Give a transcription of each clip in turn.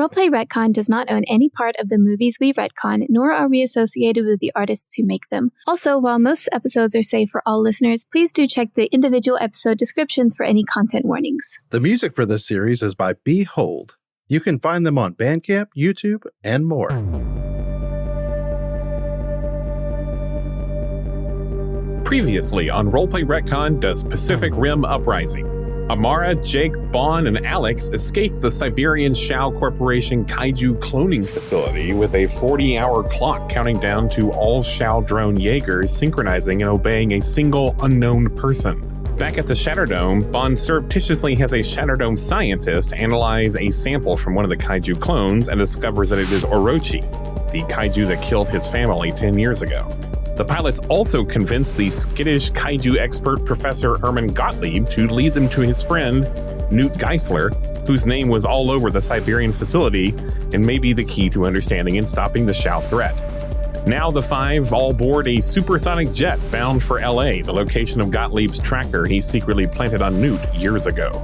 Roleplay Retcon does not own any part of the movies we retcon, nor are we associated with the artists who make them. Also, while most episodes are safe for all listeners, please do check the individual episode descriptions for any content warnings. The music for this series is by Behold. You can find them on Bandcamp, YouTube, and more. Previously on Roleplay Retcon does Pacific Rim Uprising. Amara, Jake, Bon, and Alex escaped the Siberian Shao Corporation kaiju cloning facility with a 40-hour clock counting down to all Shao drone Jaegers synchronizing and obeying a single unknown person. Back at the Shatterdome, Bon surreptitiously has a Shatterdome scientist analyze a sample from one of the kaiju clones and discovers that it is Orochi, the kaiju that killed his family 10 years ago. The pilots also convinced the skittish kaiju expert Professor Hermann Gottlieb to lead them to his friend, Newt Geisler, whose name was all over the Siberian facility and may be the key to understanding and stopping the Shao threat. Now the five all board a supersonic jet bound for LA, the location of Gottlieb's tracker he secretly planted on Newt years ago.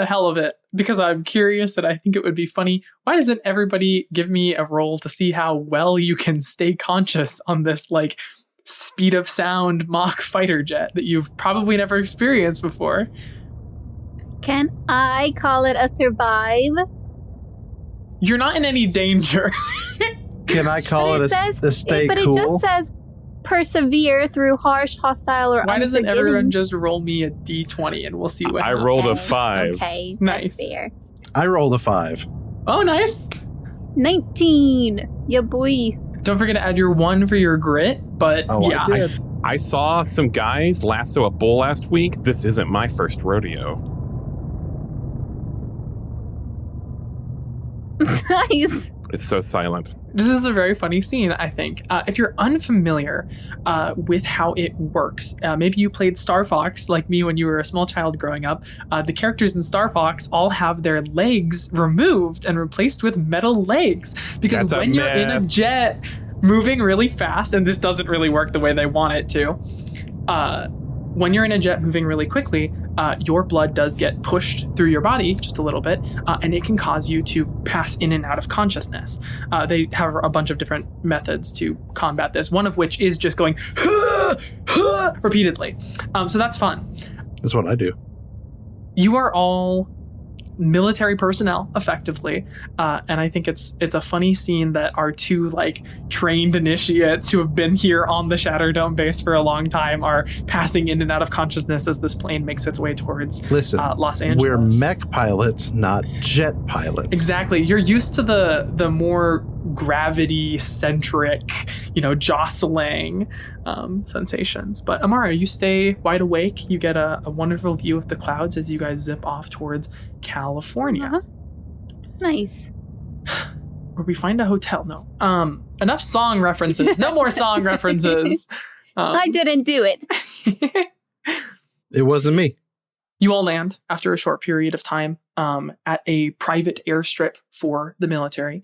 Hell of it, because I'm curious and I think it would be funny. Why doesn't everybody give me a roll to see how well you can stay conscious on this like speed of sound Mach fighter jet that you've probably never experienced before? Can I call it a survive? You're not in any danger. Can I call it a stay but cool? But it just says persevere through harsh, hostile, or Why doesn't unforgiving. everyone just roll me a d20 and we'll see what happens? I rolled a 5. Okay, Nice. That's fair. I rolled a 5. Oh, nice. 19. Yeah, boy. Don't forget to add your 1 for your grit, but Oh, yeah. I did. I saw some guys lasso a bull last week. This isn't my first rodeo. Nice. It's so silent. This is a very funny scene, I think. If you're unfamiliar with how it works, maybe you played Star Fox like me when you were a small child growing up. The characters in Star Fox all have their legs removed and replaced with metal legs. Because That's when you're in a myth. jet moving really fast, and this doesn't really work the way they want it to, when you're in a jet moving really quickly, your blood does get pushed through your body just a little bit, and it can cause you to pass in and out of consciousness. They have a bunch of different methods to combat this, one of which is just going repeatedly. So that's fun. That's what I do. You are all military personnel, effectively, and I think it's a funny scene that our two like trained initiates who have been here on the Shatterdome base for a long time are passing in and out of consciousness as this plane makes its way towards Los Angeles. We're mech pilots, not jet pilots. Exactly. You're used to the more gravity-centric, jostling sensations. But Amara, you stay wide awake. You get a wonderful view of the clouds as you guys zip off towards California. Uh-huh. Nice. Where we find a hotel. No. Enough song references. No more song references. I didn't do it. It wasn't me. You all land after a short period of time at a private airstrip for the military,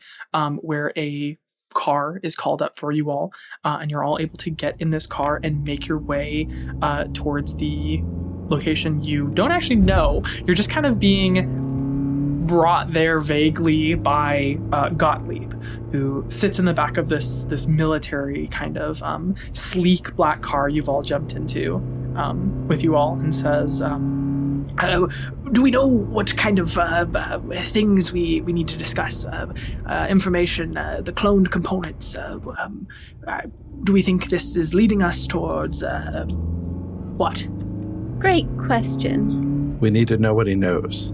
where a car is called up for you all, and you're all able to get in this car and make your way towards the location you don't actually know. You're just kind of being brought there vaguely by Gottlieb, who sits in the back of this military kind of sleek black car you've all jumped into. with you all and says, do we know what kind of things we need to discuss? Information, the cloned components. Do we think this is leading us towards what? Great question. We need to know what he knows.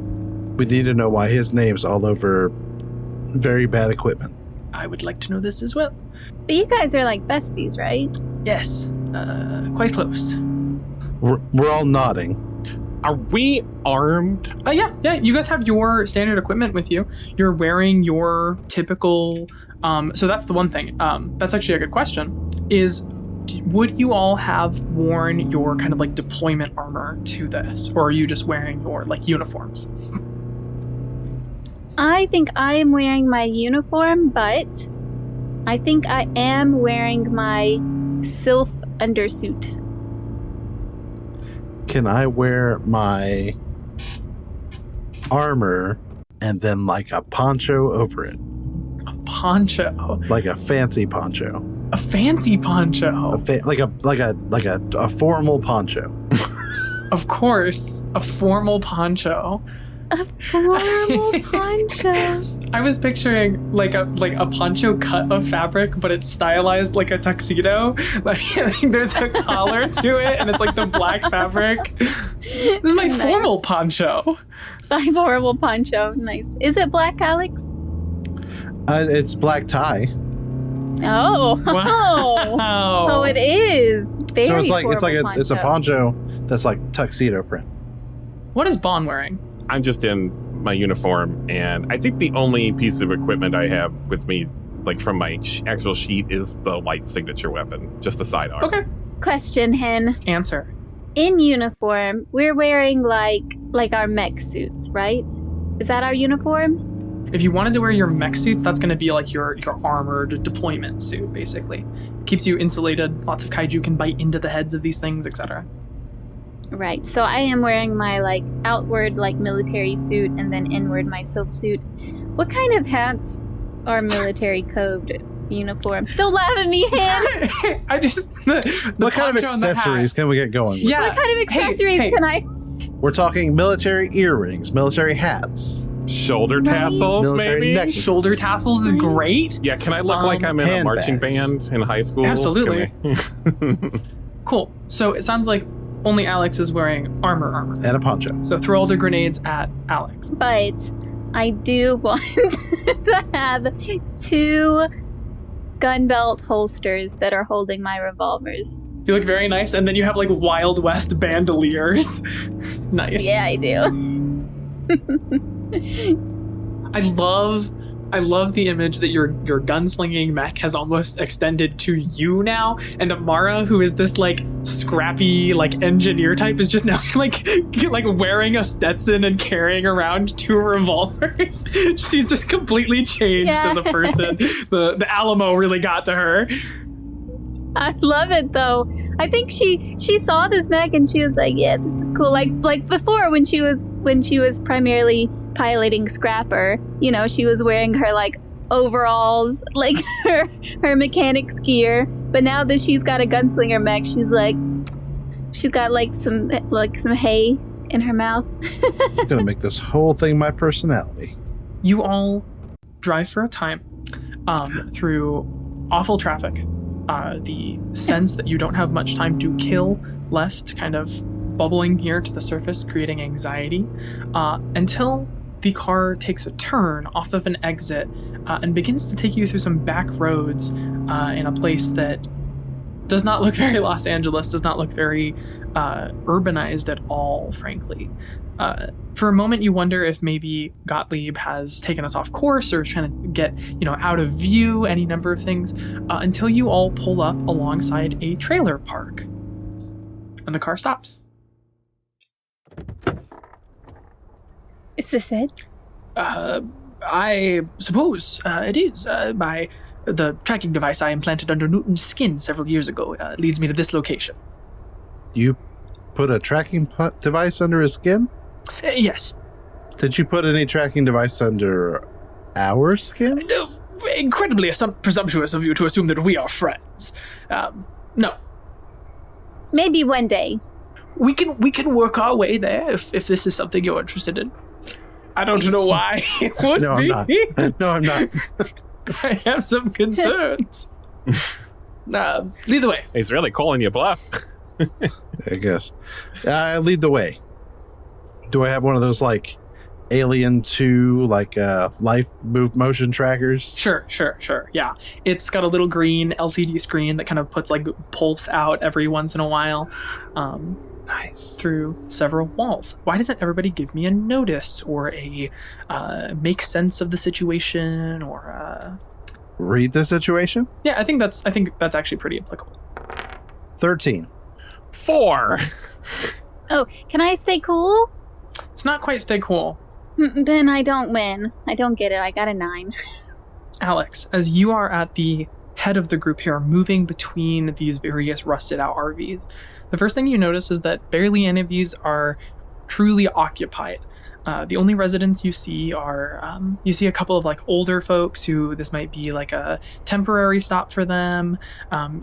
We need to know why his name's all over very bad equipment. I would like to know this as well. But you guys are like besties, right? Yes, quite close. We're all nodding. Are we armed? Yeah. You guys have your standard equipment with you. You're wearing your typical. So that's the one thing. That's actually a good question. Would you all have worn your kind of like deployment armor to this, or are you just wearing your like uniforms? I think I am wearing my uniform, but I think I am wearing my sylph undersuit. Can I wear my armor and then like a poncho over it? A poncho? Like a fancy poncho. A fancy poncho? Like a formal poncho. Of course, a formal poncho. A formal poncho. I was picturing like a poncho cut of fabric, but it's stylized like a tuxedo. Like there's a collar to it, and it's like the black fabric. This is my formal poncho. My formal poncho, nice. Is it black, Alex? It's black tie. Oh, wow. So it is. Very so it's a poncho that's like tuxedo print. What is Bon wearing? I'm just in my uniform, and I think the only piece of equipment I have with me, like from my actual sheet, is the light signature weapon, just a sidearm. Okay. Question, Hen. Answer. In uniform, we're wearing like our mech suits, right? Is that our uniform? If you wanted to wear your mech suits, that's going to be like your armored deployment suit, basically. It keeps you insulated. Lots of kaiju can bite into the heads of these things, etc. Right, so I am wearing my like outward like military suit and then inward my sylph suit. What kind of hats are military code uniforms? Don't laugh at me, Hen. I just what kind of accessories can we get going with? Yeah. What kind of accessories can I? We're talking military earrings, military hats, shoulder tassels, military maybe. necklaces. Shoulder tassels is great. Yeah, can I look like I'm in a marching handbags. band in high school? Absolutely. Can we- Cool. So it sounds like only Alex is wearing armor. and a poncho. So throw all the grenades at Alex. But I do want to have 2 gun belt holsters that are holding my revolvers. You look very nice, and then you have like Wild West bandoliers. Nice. Yeah, I do. I love the image that your gunslinging mech has almost extended to you now, and Amara, who is this like scrappy like engineer type, is just now like wearing a Stetson and carrying around 2 revolvers. She's just completely changed as a person. The Alamo really got to her. I love it though. I think she saw this mech and she was like, yeah, this is cool. Like before when she was primarily piloting Scrapper, you know, she was wearing her like overalls, like her mechanic's gear. But now that she's got a gunslinger mech, she's got like some hay in her mouth. I'm gonna make this whole thing my personality. You all drive for a time through awful traffic. The sense that you don't have much time to kill left kind of bubbling here to the surface, creating anxiety, until the car takes a turn off of an exit and begins to take you through some back roads in a place that does not look very Los Angeles, does not look very urbanized at all, frankly. For a moment, you wonder if maybe Gottlieb has taken us off course or is trying to get, out of view, any number of things, until you all pull up alongside a trailer park. And the car stops. Is this it? I suppose it is. By the tracking device I implanted under Newton's skin several years ago leads me to this location. You put a tracking device under his skin? Yes. Did you put any tracking device under our skins? Incredibly presumptuous of you to assume that we are friends. No. Maybe one day. We can work our way there if this is something you're interested in. I don't know why it would No, be. I'm not. No, I'm not. I have some concerns. Lead the way. He's really calling you bluff. I guess. Lead the way. Do I have one of those like Alien 2 like life motion trackers? Sure. Yeah. It's got a little green LCD screen that kind of puts like pulse out every once in a while. Nice. Through several walls. Why doesn't everybody give me a notice or a make sense of the situation or read the situation? Yeah, I think that's actually pretty applicable. 13. 4. Oh, can I stay cool? It's not quite stay cool. Then I don't win. I don't get it. I got a 9. Alex, as you are at the head of the group here, moving between these various rusted out RVs, the first thing you notice is that barely any of these are truly occupied. The only residents you see are, you see a couple of like older folks who this might be like a temporary stop for them.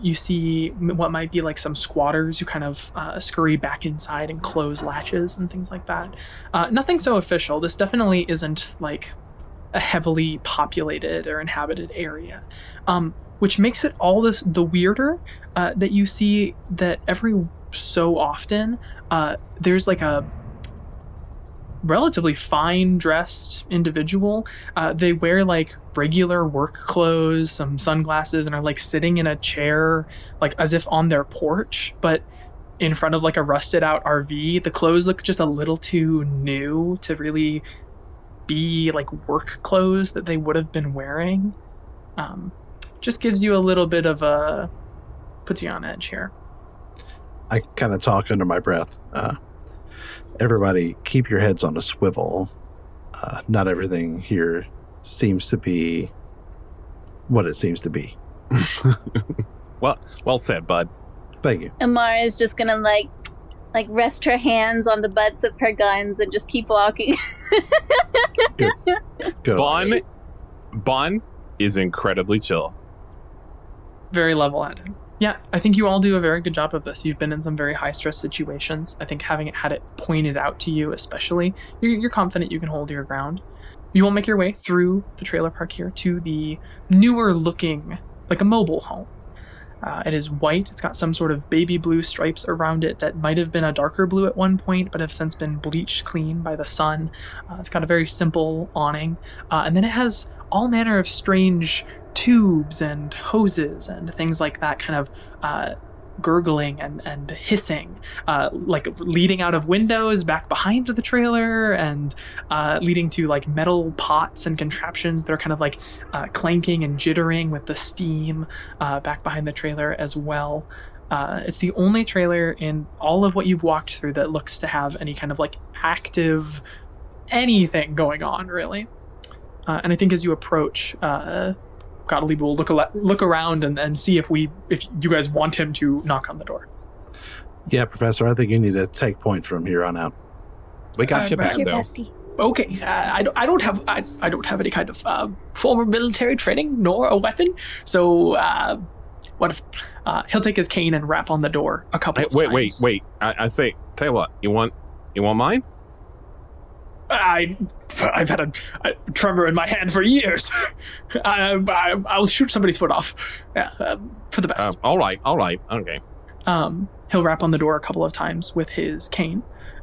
You see what might be like some squatters who kind of scurry back inside and close latches and things like that. Nothing so official. This definitely isn't like a heavily populated or inhabited area, which makes it all the weirder that you see that every so often there's like a relatively fine dressed individual. They wear like regular work clothes, some sunglasses, and are like sitting in a chair like as if on their porch, but in front of like a rusted out RV. The clothes look just a little too new to really be like work clothes that they would have been wearing. Just gives you a little bit of a puts you on edge here. I kind of talk under my breath. Everybody keep your heads on a swivel. Not everything here seems to be what it seems to be. Well said, bud. Thank you. Amara is just gonna like rest her hands on the butts of her guns and just keep walking. Good. Bon is incredibly chill. Very level-headed. Yeah, I think you all do a very good job of this. You've been in some very high-stress situations. I think having had it pointed out to you especially, you're confident you can hold your ground. You will make your way through the trailer park here to the newer-looking, like a mobile home. It is white. It's got some sort of baby blue stripes around it that might have been a darker blue at one point, but have since been bleached clean by the sun. It's got a very simple awning. And then it has all manner of strange tubes and hoses and things like that kind of gurgling and hissing, like leading out of windows back behind the trailer and leading to like metal pots and contraptions that are kind of like clanking and jittering with the steam back behind the trailer as well. It's the only trailer in all of what you've walked through that looks to have any kind of like active anything going on, really. And I think as you approach, Gottlieb will look around and see if you guys want him to knock on the door. Yeah, Professor, I think you need to take point from here on out. We got you back, Your though. bestie. Okay, I don't have any kind of former military training nor a weapon. So what if he'll take his cane and rap on the door a couple of times. Wait. I say, tell you what, you want mine? I've had a tremor in my hand for years. I'll shoot somebody's foot off for the best. All right, okay. He'll rap on the door a couple of times with his cane.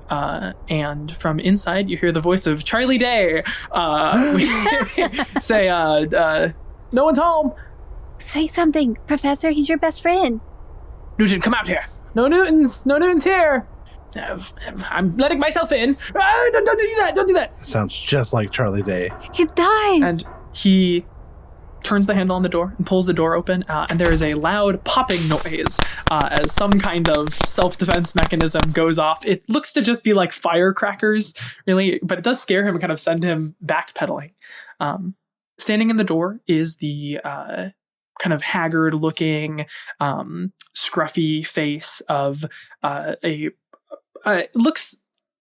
And from inside, you hear the voice of Charlie Day say, no one's home. Say something, Professor. He's your best friend. Newton, come out here. No Newton's here. I'm letting myself in. Don't do that. It sounds just like Charlie Day. He dies. And he turns the handle on the door and pulls the door open, and there is a loud popping noise as some kind of self-defense mechanism goes off. It looks to just be like firecrackers, really, but it does scare him and kind of send him backpedaling. Standing in the door is the kind of haggard-looking, scruffy face of it looks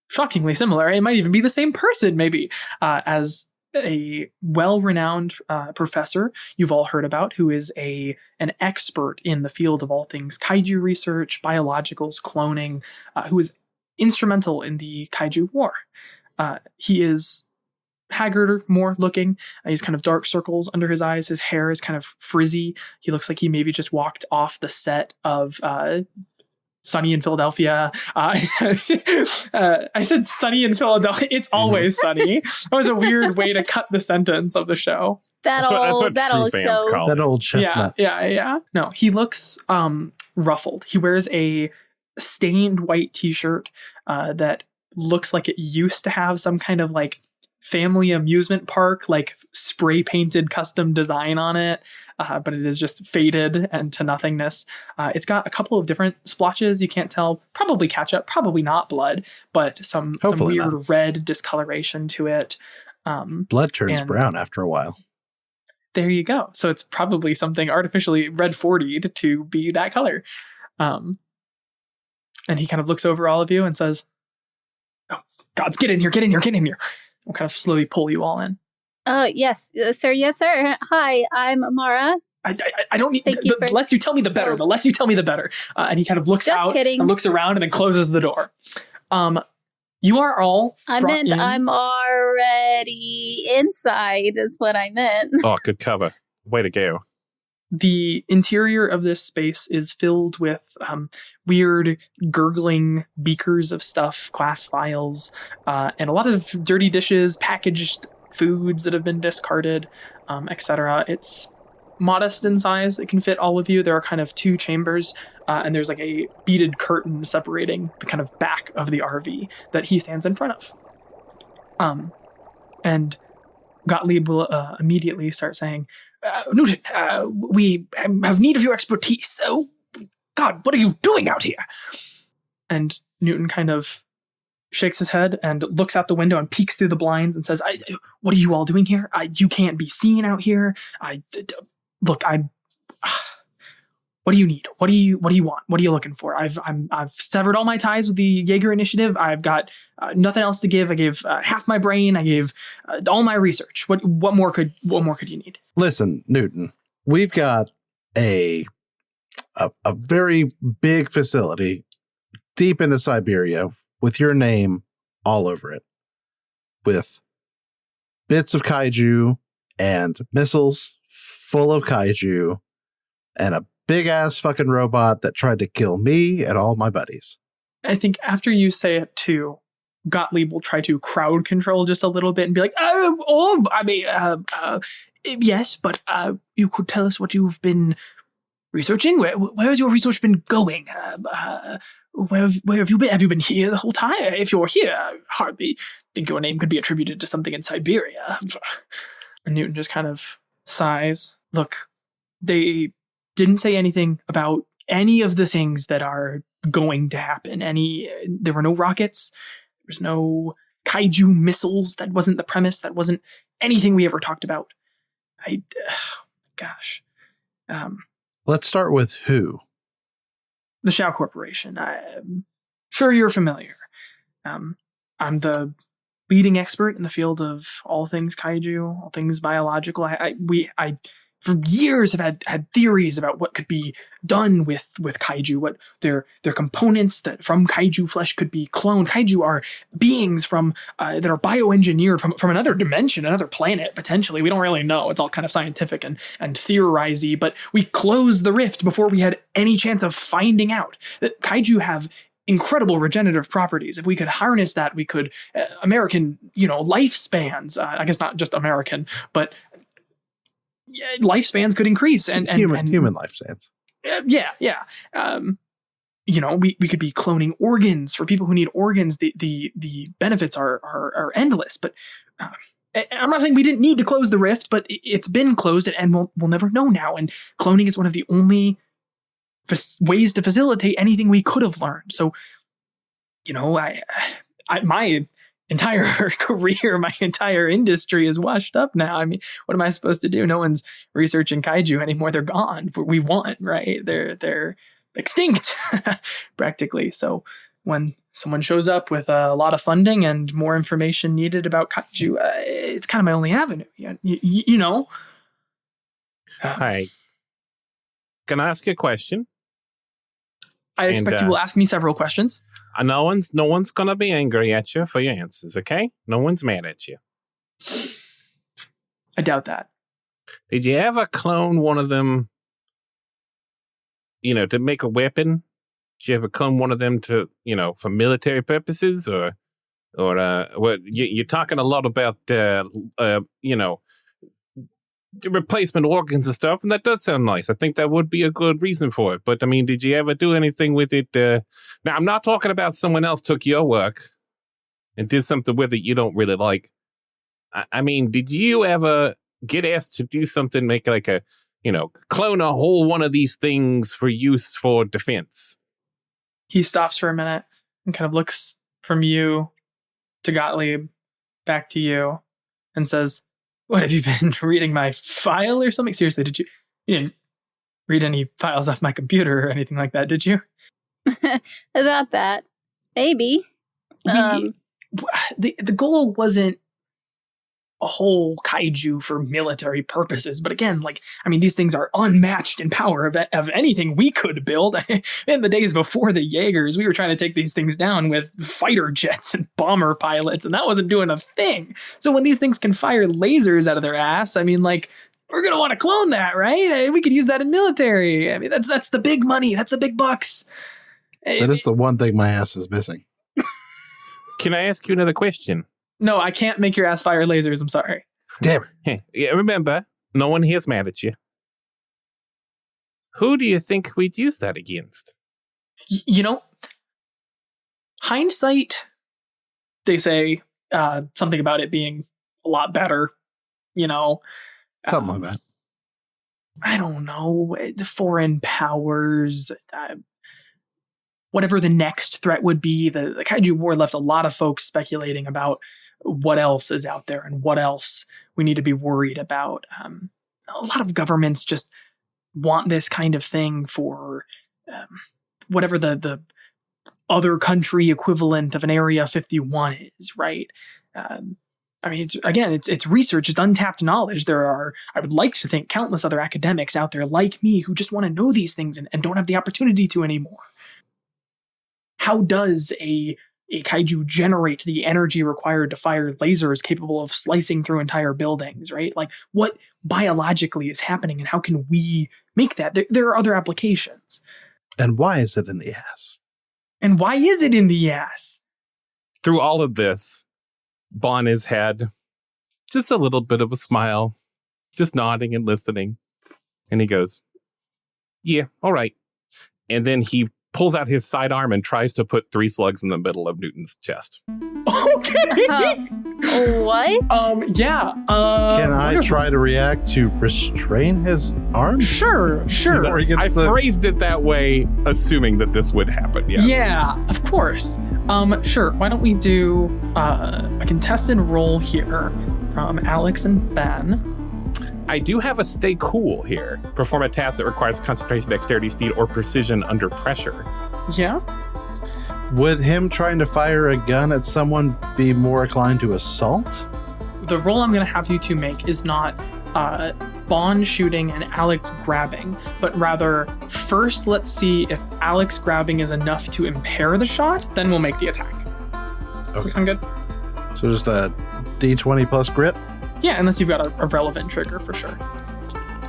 shockingly similar. It might even be the same person, maybe, as a well-renowned professor you've all heard about, who is an expert in the field of all things kaiju research, biologicals, cloning, who is instrumental in the Kaiju War. He is haggard more looking. He's kind of dark circles under his eyes. His hair is kind of frizzy. He looks like he maybe just walked off the set of Sunny in Philadelphia. I said Sunny in Philadelphia. It's always sunny. That was a weird way to cut the sentence of the show. That's what true fans call it. That old chestnut. Yeah. No, he looks ruffled. He wears a stained white t-shirt that looks like it used to have some kind of like family amusement park, like spray painted custom design on it, but it is just faded and to nothingness. It's got a couple of different splotches. You can't tell, probably ketchup, probably not blood, but some weird red discoloration to it. Blood turns brown after a while. There you go. So it's probably something artificially red 40'd to be that color. And he kind of looks over all of you and says, "Oh, gods, get in here. We'll kind of slowly pull you all in." Yes, sir. Yes, sir. Hi, I'm Amara. I don't need... The less you tell me, the better. The less you tell me, the better. And he kind of looks out and looks around and then closes the door. You are all I'm already inside is what I meant. Oh, good cover. Way to go. The interior of this space is filled with weird gurgling beakers of stuff, glass vials, and a lot of dirty dishes, packaged foods that have been discarded, etc. It's modest in size. It can fit all of you. There are kind of two chambers, and there's like a beaded curtain separating the kind of back of the RV that he stands in front of. And Gottlieb will immediately start saying, "Newton, we have need of your expertise. Oh, God, what are you doing out here?" And Newton kind of shakes his head and looks out the window and peeks through the blinds and says, "What are you all doing here? You can't be seen out here. What do you need? What do you want? What are you looking for? I've severed all my ties with the Jaeger initiative. I've got nothing else to give. I gave half my brain. I gave all my research. What more could you need?" Listen, Newton, we've got a very big facility deep into Siberia with your name all over it, with bits of kaiju and missiles full of kaiju and a big ass fucking robot that tried to kill me and all my buddies. I think after you say it too, Gottlieb will try to crowd control just a little bit and be like, yes, but you could tell us what you've been researching? Where has your research been going? Where have you been? Have you been here the whole time? If you're here, I hardly think your name could be attributed to something in Siberia. And Newton just kind of sighs. Look, they didn't say anything about any of the things that are going to happen. There were no rockets. There was no kaiju missiles. That wasn't the premise. That wasn't anything we ever talked about. Let's start with who? The Shao Corporation. I'm sure you're familiar. I'm the leading expert in the field of all things kaiju, all things biological. I for years have had theories about what could be done with kaiju, what their components that from kaiju flesh could be cloned. Kaiju are beings from that are bioengineered from another dimension, another planet, potentially. We don't really know. It's all kind of scientific and theorizey, but we closed the rift before we had any chance of finding out that kaiju have incredible regenerative properties. If we could harness that, we could American, lifespans. I guess not just American, but lifespans could increase and human lifespans. Yeah. We could be cloning organs for people who need organs. The benefits are endless. But I'm not saying we didn't need to close the rift, but it's been closed, and we'll never know now. And cloning is one of the only ways to facilitate anything we could have learned. So, my entire career, my entire industry is washed up now. I mean, what am I supposed to do? No one's researching kaiju anymore. They're gone. We won, right? They're extinct practically. So when someone shows up with a lot of funding and more information needed about kaiju, it's kind of my only avenue. Hi. Can I ask you a question? I expect you will ask me several questions. No one's gonna be angry at you for your answers, okay? No one's mad at you. I doubt that. Did you ever clone one of them, to make a weapon? Did you ever clone one of them to, for military purposes? Or what? You're talking a lot about, replacement organs and stuff, and that does sound nice. I think that would be a good reason for it. But, I mean, did you ever do anything with it? Now, I'm not talking about someone else took your work and did something with it you don't really like. I mean, did you ever get asked to do something, make like a, clone a whole one of these things for use for defense? He stops for a minute and kind of looks from you to Gottlieb, back to you, and says, "What, have you been reading my file or something? Seriously, you didn't read any files off my computer or anything like that, did you?" About that. Maybe. The goal wasn't a whole kaiju for military purposes, but again, these things are unmatched in power of anything we could build. In the days before the Jaegers, we were trying to take these things down with fighter jets and bomber pilots, and that wasn't doing a thing. So when these things can fire lasers out of their ass, we're gonna want to clone that, right? We could use that in military. That's the big money. That's the big bucks. That is the one thing my ass is missing. Can I ask you another question? No, I can't make your ass fire lasers. I'm sorry. Damn it. Yeah, remember, no one here's mad at you. Who do you think we'd use that against? Hindsight, they say something about it being a lot better, Something like that. I don't know. The foreign powers, whatever the next threat would be, the Kaiju War left a lot of folks speculating about what else is out there and what else we need to be worried about. A lot of governments just want this kind of thing for whatever the other country equivalent of an Area 51 is, right? It's research, it's untapped knowledge. There are, I would like to think, countless other academics out there like me who just want to know these things and don't have the opportunity to anymore. How does a kaiju generate the energy required to fire lasers capable of slicing through entire buildings, right? What biologically is happening and how can we make that? There are other applications. And why is it in the ass? And why is it in the ass? Through all of this, Bon has had just a little bit of a smile, just nodding and listening. And he goes, "Yeah, all right." And then he pulls out his sidearm and tries to put 3 slugs in the middle of Newton's chest. Okay. What? Yeah. Can I try to react to restrain his arm? Sure. I phrased it that way, assuming that this would happen. Yeah. Yeah, of course. Sure. Why don't we do a contested roll here from Alex and Ben? I do have a stay cool here. Perform a task that requires concentration, dexterity, speed, or precision under pressure. Yeah. Would him trying to fire a gun at someone be more inclined to assault? The roll I'm going to have you two make is not Bon shooting and Alex grabbing, but rather first let's see if Alex grabbing is enough to impair the shot, then we'll make the attack. Okay. Does that sound good? So just a D20 plus grit? Yeah, unless you've got a relevant trigger for sure.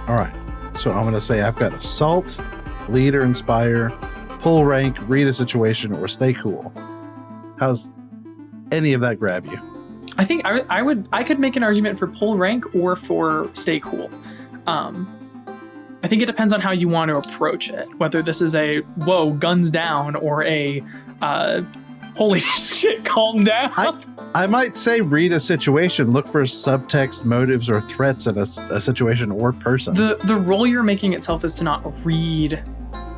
All right. So I'm going to say I've got assault, lead or inspire, pull rank, read a situation, or stay cool. How's any of that grab you? I think I could make an argument for pull rank or for stay cool. I think it depends on how you want to approach it. Whether this is a whoa, guns down, or a holy shit, calm down. I might say read a situation, look for subtext, motives, or threats in a situation or person. The role you're making itself is to not read.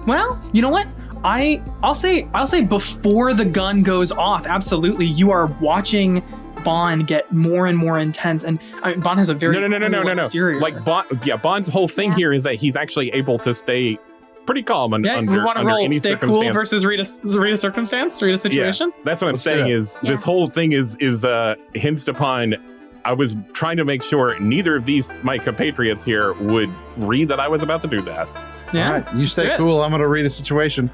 Well, you know what? I'll say before the gun goes off, absolutely, you are watching Bon get more and more intense, and Bon has a very cool exterior. Bon's whole thing here is that he's actually able to stay pretty calm under we want to roll any stay circumstance. Cool versus read a circumstance, read a situation. Yeah, that's what I'm saying is this whole thing is hinged upon. I was trying to make sure neither of these my compatriots here would read that I was about to do that. Yeah, all right, you stay cool. I'm going to read a situation.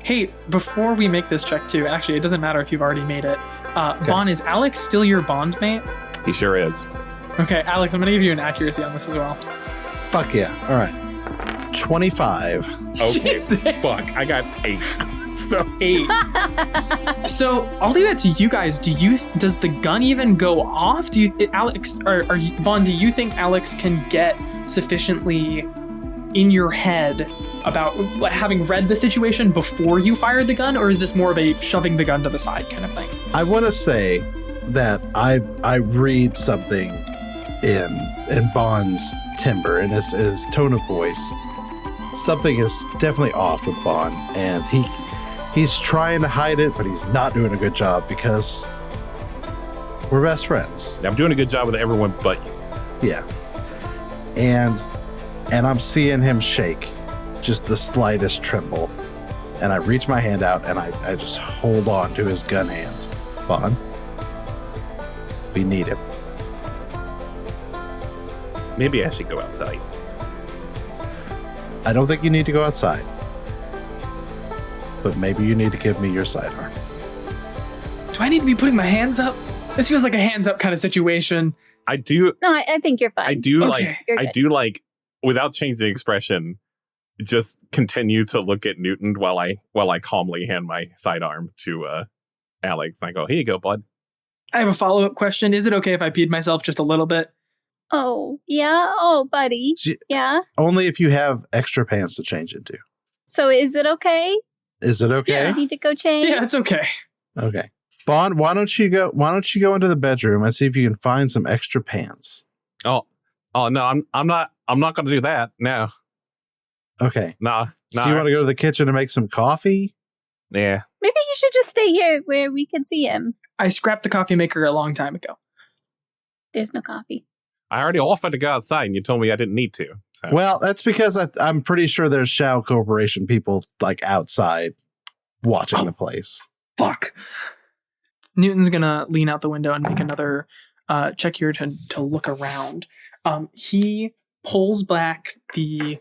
Hey, before we make this check too, actually, it doesn't matter if you've already made it. Bond, is Alex still your bond mate? He sure is. Okay, Alex, I'm going to give you an accuracy on this as well. Fuck yeah. All right. 25. Okay, Jesus. fuck. I got 8. So 8. So I'll leave it to you guys. Does the gun even go off? Alex, Bond, do you think Alex can get sufficiently in your head about having read the situation before you fired the gun, or is this more of a shoving the gun to the side kind of thing? I want to say that I read something in Bond's timbre and his tone of voice. Something is definitely off with Bond, and he's trying to hide it, but he's not doing a good job because we're best friends. I'm doing a good job with everyone but you. Yeah. And I'm seeing him shake, just the slightest tremble. And I reach my hand out and I just hold on to his gun hand. Bond, we need him. Maybe I should go outside. I don't think you need to go outside. But maybe you need to give me your sidearm. Do I need to be putting my hands up? This feels like a hands up kind of situation. I do. No, I think you're fine. I do Okay. like, without changing expression, just continue to look at Newton while I calmly hand my sidearm to Alex. And I go, here you go, bud. I have a follow-up question. Is it okay if I peed myself just a little bit? Oh, yeah? Oh, buddy. Yeah? Only if you have extra pants to change into. So is it okay? Is it okay? Yeah. Need to go change? Yeah, it's okay. Okay. Bond, why don't you go into the bedroom and see if you can find some extra pants? Oh no, I'm not going to do that. No. Okay. Nah. So you want to go to the kitchen and make some coffee? Yeah. Maybe you should just stay here where we can see him. I scrapped the coffee maker a long time ago. There's no coffee. I already offered to go outside and you told me I didn't need to. So. Well, that's because I'm pretty sure there's Shao Corporation people like outside watching the place. Fuck. Newton's gonna lean out the window and make another check here to look around. He pulls back the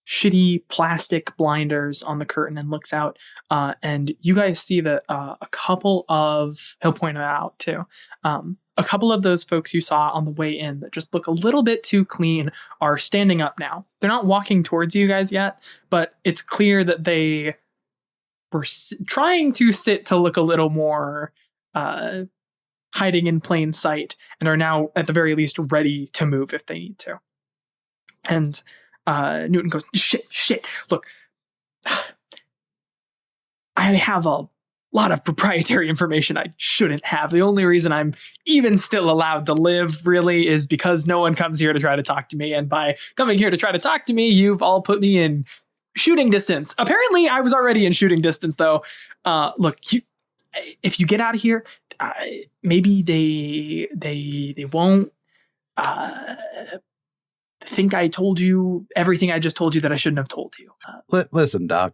shitty plastic blinders on the curtain and looks out, and you guys see that a couple of, he'll point it out too, a couple of those folks you saw on the way in that just look a little bit too clean are standing up now. They're not walking towards you guys yet, but it's clear that they were trying to sit to look a little more hiding in plain sight, and are now at the very least ready to move if they need to. And Newton goes, shit, look, I have a lot of proprietary information I shouldn't have. The only reason I'm even still allowed to live, really, is because no one comes here to try to talk to me. And by coming here to try to talk to me, you've all put me in shooting distance. Apparently, I was already in shooting distance, though. Look, if you get out of here, maybe they won't think I told you everything I just told you that I shouldn't have told you. Listen, Doc.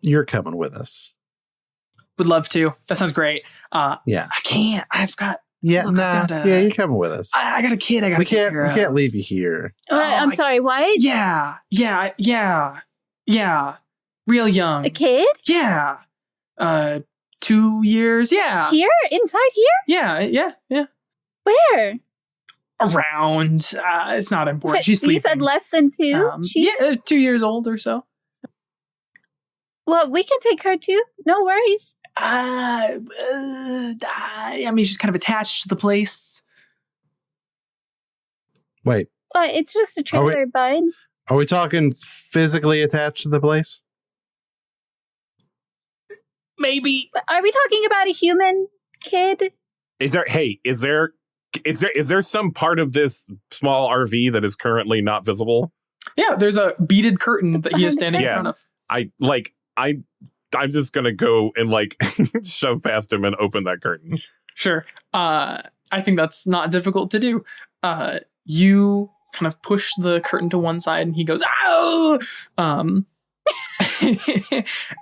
You're coming with us. Would love to. That sounds great. Yeah. I can't. I've got... Yeah, look, yeah, you're coming with us. I got a kid I got to take care of. We can't leave you here. I'm sorry, what? Yeah. Real young. A kid? Yeah. 2 years. Yeah. Here? Inside here? Yeah. Where? Around. It's not important. She's sleeping. You said less than 2? Yeah, 2 years old or so. Well, we can take her too. No worries. I mean, she's kind of attached to the place. Wait. Well, it's just a trailer, bud. Are we talking physically attached to the place? Maybe. Are we talking about a human kid? Is there some part of this small RV that is currently not visible? Yeah, there's a beaded curtain that he is standing in front of. I'm just gonna go and shove past him and open that curtain. Sure. I think that's not difficult to do. You kind of push the curtain to one side and he goes, "Ow!"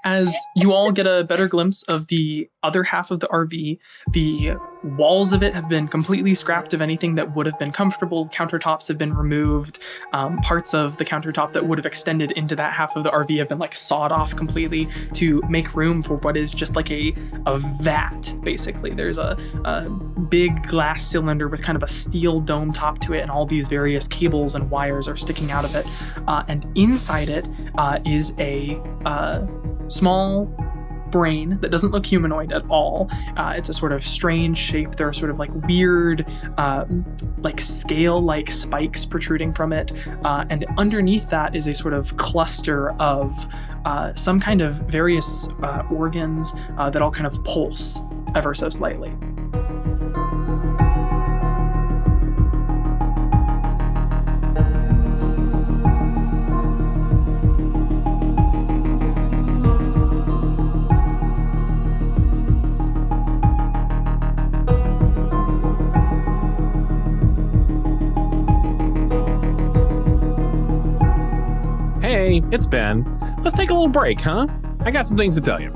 As you all get a better glimpse of the other half of the RV, the walls of it have been completely scrapped of anything that would have been comfortable. Countertops have been removed. Parts of the countertop that would have extended into that half of the RV have been like sawed off completely to make room for what is just like a vat, basically. There's a big glass cylinder with kind of a steel dome top to it, and all these various cables and wires are sticking out of it. And inside it is a small brain that doesn't look humanoid at all. It's a sort of strange shape. There are sort of like weird, like scale-like spikes protruding from it. And underneath that is a sort of cluster of some kind of various organs that all kind of pulse ever so slightly. Hey, it's Ben. Let's take a little break, huh? I got some things to tell you.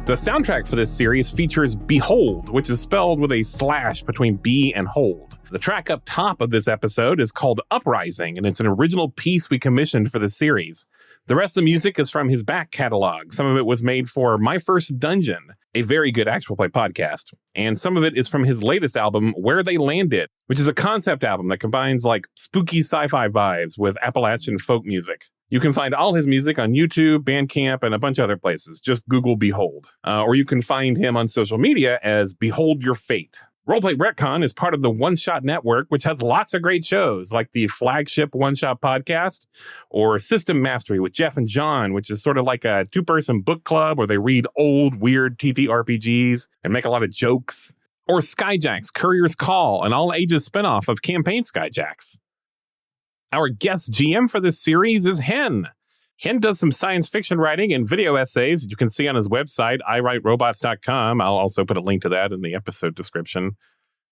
The soundtrack for this series features Behold, which is spelled with a slash between B and hold. The track up top of this episode is called Uprising, and it's an original piece we commissioned for the series. The rest of the music is from his back catalog. Some of it was made for My First Dungeon, a very good actual play podcast. And some of it is from his latest album, Where They Landed, which is a concept album that combines like spooky sci-fi vibes with Appalachian folk music. You can find all his music on YouTube, Bandcamp, and a bunch of other places. Just Google Behold. Or you can find him on social media as Behold Your Fate. Roleplay Retcon is part of the One Shot Network, which has lots of great shows like the flagship One Shot podcast or System Mastery with Jeff and John, which is sort of like a two-person book club where they read old, weird TTRPGs and make a lot of jokes. Or Skyjack's Courier's Call, an all-ages spinoff of Campaign Skyjacks. Our guest GM for this series is Hen. Hen does some science fiction writing and video essays that you can see on his website, iwriterobots.com. I'll also put a link to that in the episode description.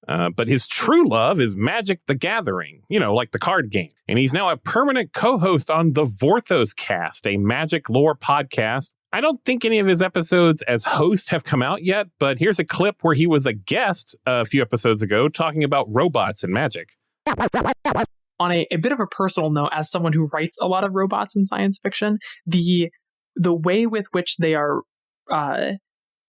But his true love is Magic the Gathering, like the card game. And he's now a permanent co-host on the Vorthos Cast, a magic lore podcast. I don't think any of his episodes as host have come out yet, but here's a clip where he was a guest a few episodes ago talking about robots and magic. On a bit of a personal note, as someone who writes a lot of robots in science fiction, the way with which they are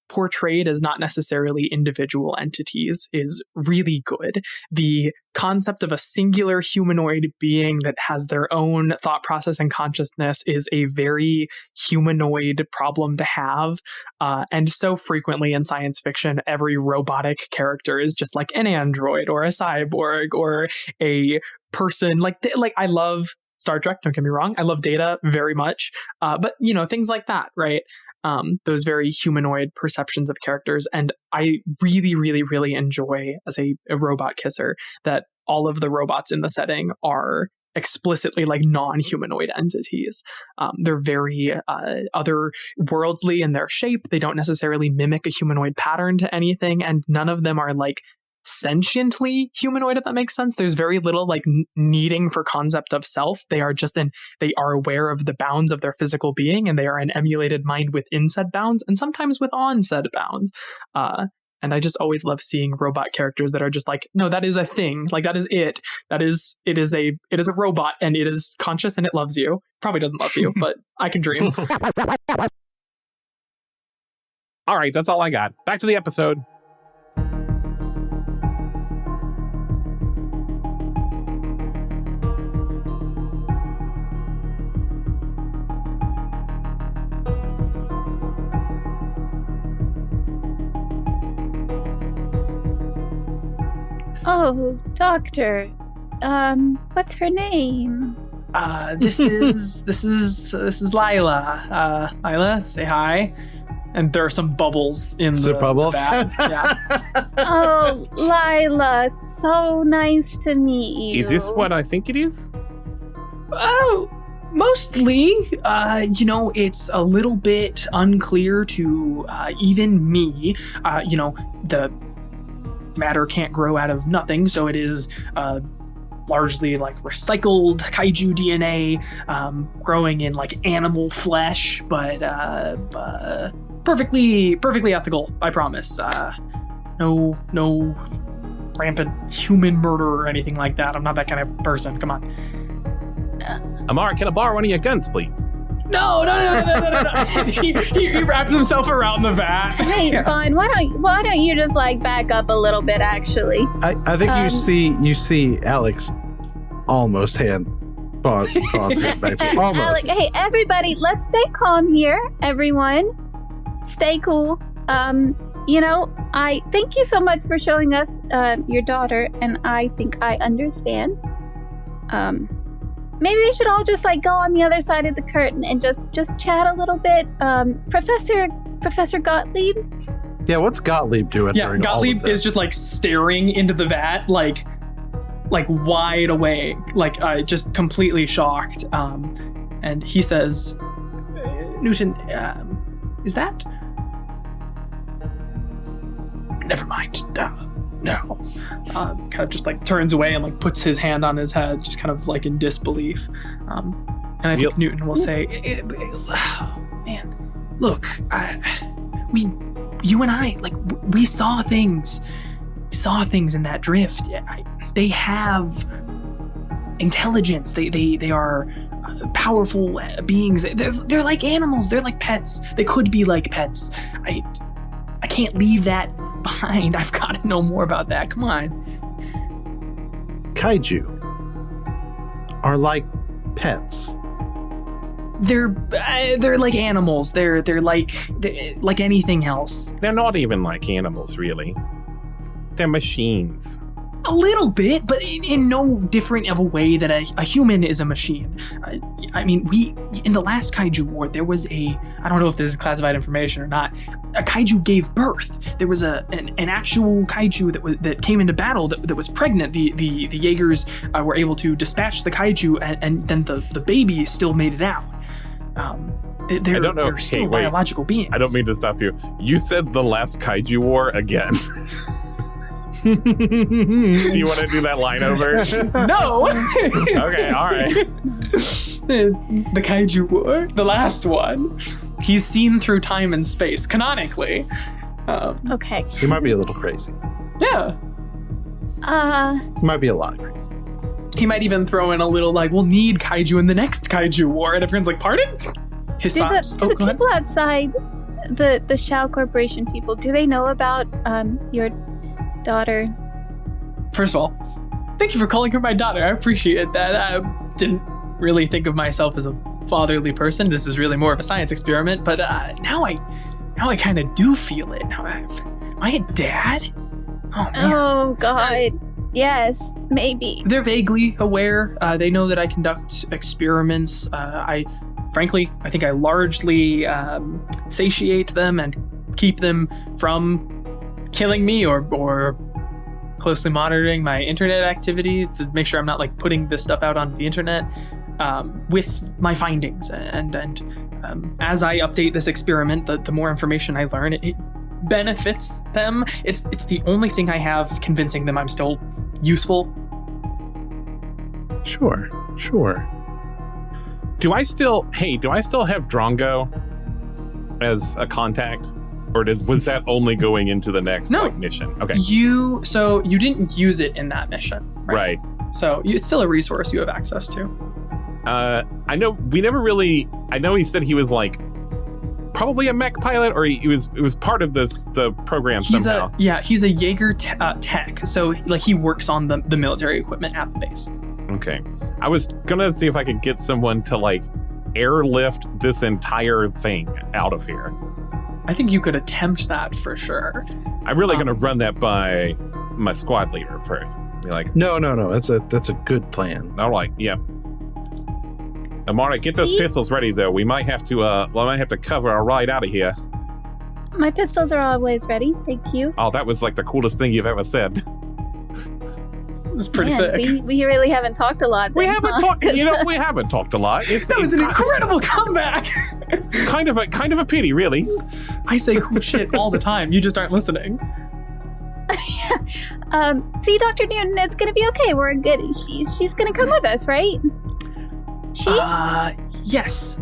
portrayed as not necessarily individual entities is really good. The concept of a singular humanoid being that has their own thought process and consciousness is a very humanoid problem to have. And so frequently in science fiction, every robotic character is just like an android or a cyborg or a person. Like I love Star Trek, don't get me wrong. I love Data very much. But, things like that, right? Those very humanoid perceptions of characters. And I really, really, really enjoy as a robot kisser that all of the robots in the setting are explicitly like non-humanoid entities. They're very otherworldly in their shape. They don't necessarily mimic a humanoid pattern to anything. And none of them are like sentiently humanoid, if that makes sense. There's very little like needing for concept of self. They are they are aware of the bounds of their physical being, and they are an emulated mind within said bounds, and sometimes within said bounds. And I just always love seeing robot characters that are just like, no, that is a thing. Like that is it. It is a robot, and it is conscious, and it loves you. Probably doesn't love you, but I can dream. All right, that's all I got. Back to the episode. Oh, doctor. What's her name? This is Lila. Lila, say hi. And there are some bubbles in the vat. Yeah. Oh, Lila, so nice to meet you. Is this what I think it is? Oh, mostly. It's a little bit unclear to even me. The matter can't grow out of nothing, so it is largely like recycled kaiju DNA, growing in like animal flesh, but perfectly ethical, I promise. No rampant human murder or anything like that. I'm not that kind of person. Come on. Amara, can I borrow one of your guns, please? No. He wraps himself around the vat. Hey, Vaughn, why don't you just like back up a little bit? Actually, I think you see Alex almost hand Vaughn's hand back to you. Almost. Alex, hey, everybody, let's stay calm here. Everyone, stay cool. I thank you so much for showing us your daughter, and I think I understand. Maybe we should all just like go on the other side of the curtain and just chat a little bit. Professor Gottlieb? Yeah, what's Gottlieb doing? Yeah, during Gottlieb all of this? is just like staring into the vat, like wide awake, just completely shocked. And he says, Newton, is that? Never mind. No. Kind of just like turns away and like puts his hand on his head, just kind of like in disbelief. And I think Newton will say, man, look, you and I, like, we saw things in that drift. They have intelligence. They are powerful beings. They're like animals. They're like pets. They could be like pets. I can't leave that behind. I've got to know more about that. Come on. Kaiju are like pets. They're like animals. They're like anything else. They're not even like animals, really. They're machines. A little bit, but in no different of a way that a human is a machine. I mean, in the last kaiju war, there was I don't know if this is classified information or not, a kaiju gave birth. There was an actual kaiju that came into battle that was pregnant. The Jaegers were able to dispatch the kaiju, and then the baby still made it out. They're still biological beings. I don't mean to stop you. You said the last kaiju war again. Do you want to do that line over? No. Okay, all right. The kaiju war, the last one. He's seen through time and space, canonically. Okay. He might be a little crazy. Yeah. He might be a lot crazy. He might even throw in a little like, we'll need kaiju in the next kaiju war. And everyone's like, pardon? His stops. Do the people outside, the Shao Corporation people, do they know about your daughter? First of all, thank you for calling her my daughter. I appreciate that. I didn't really think of myself as a fatherly person. This is really more of a science experiment, but now I kind of do feel it. Now, am I a dad? Oh, man. Oh, God. Yes, maybe. They're vaguely aware. They know that I conduct experiments. I think I largely satiate them and keep them from killing me or closely monitoring my internet activities to make sure I'm not like putting this stuff out onto the internet with my findings. And as I update this experiment, the more information I learn, it benefits them. It's the only thing I have convincing them I'm still useful. Sure. Do I still have Drongo as a contact? Or was that only going into the next mission? Okay. You didn't use it in that mission, right? So it's still a resource you have access to. I know he said he was like probably a mech pilot, or it was part of the program somehow. He's a Jaeger tech. So like he works on the military equipment at the base. Okay. I was gonna see if I could get someone to like airlift this entire thing out of here. I think you could attempt that for sure. I'm really going to run that by my squad leader first. Be like, no. That's a good plan. All right, yeah. Amara, get those pistols ready, though. We might have to cover our ride out of here. My pistols are always ready. Thank you. Oh, that was like the coolest thing you've ever said. It's pretty sick. We really haven't talked a lot. We haven't talked a lot. That was an incredible comeback. kind of a pity, really. I say cool shit all the time. You just aren't listening. See, Dr. Newton, it's gonna be okay. We're good. She's gonna come with us, right? Yes.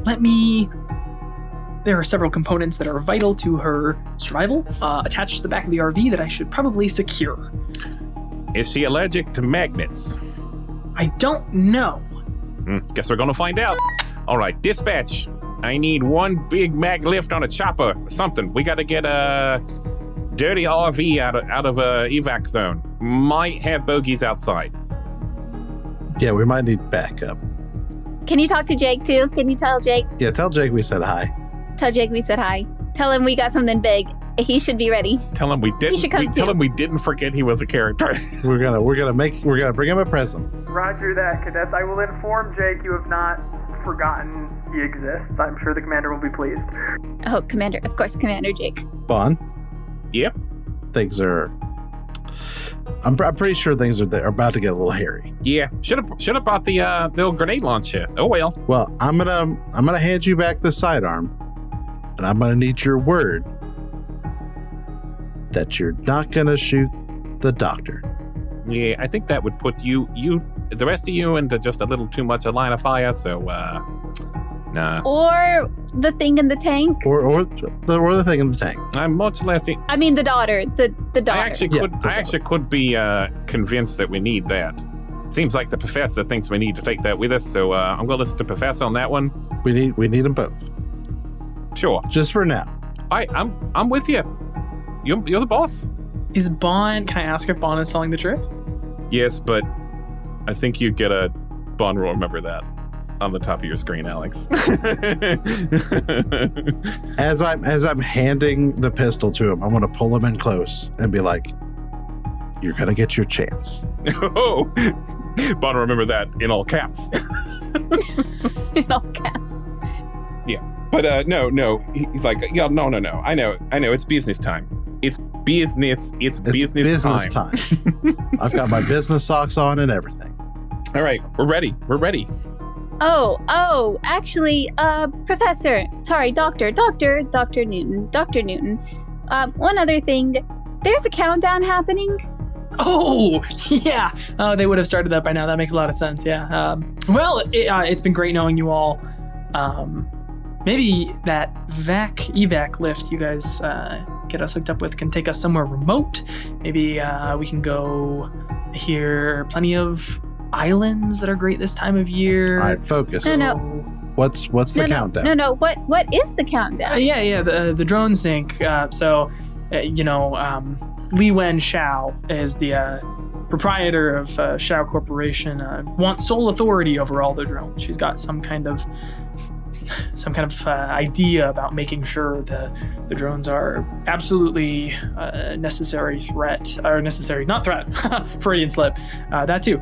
There are several components that are vital to her survival attached to the back of the RV that I should probably secure. Is she allergic to magnets? I don't know. Guess we're gonna find out. All right, dispatch. I need one big mag lift on a chopper or something. We gotta get a dirty RV out of a evac zone. Might have bogies outside. Yeah, we might need backup. Can you talk to Jake too? Can you tell Jake? Yeah, tell Jake we said hi. Tell Jake we said hi. Tell him we got something big. He should be ready. Tell him we didn't. Tell him we didn't forget he was a character. We're gonna bring him a present. Roger that, cadets. I will inform Jake you have not forgotten he exists. I'm sure the commander will be pleased. Oh, Commander. Of course, Commander Jake. Bon? Yep. Things are... I'm pretty sure things are about to get a little hairy. Yeah. Should have bought the old grenade launcher. Oh well. Well, I'm gonna hand you back the sidearm, and I'm gonna need your word that you're not gonna shoot the doctor. Yeah, I think that would put you the rest of you into just a little too much a line of fire. So, nah. Or the thing in the tank. Or the thing in the tank. I'm much less. I mean, the daughter. The daughter. I actually could be convinced that we need that. Seems like the professor thinks we need to take that with us. So I'm gonna listen to Professor on that one. We need them both. Sure. Just for now. I'm with you. You're the boss. Is Bond? Can I ask if Bond is telling the truth? Yes, but I think you get a Bond will remember that on the top of your screen, Alex. As I'm handing the pistol to him, I'm gonna pull him in close and be like, "You're gonna get your chance." Oh, Bond will remember that in all caps. In all caps. Yeah, but no. He's like, yeah, no. I know. It's business time. It's business time. I've got my business socks on and everything. All right, we're ready. Oh, actually, Professor, sorry, Dr. Newton. One other thing, there's a countdown happening. Oh, yeah. They would have started that by now. That makes a lot of sense, yeah. Well, it's been great knowing you all. Maybe that evac lift you guys get us hooked up with can take us somewhere remote. Maybe we can go here. Plenty of islands that are great this time of year. All right, focus. No. What's the countdown? No. What is the countdown? Yeah. The drone sync. Li Wen Shao is the proprietor of Shao Corporation. Wants sole authority over all the drones. She's got some kind of idea about making sure the drones are absolutely necessary threat, or necessary, not threat, Freudian slip, that too.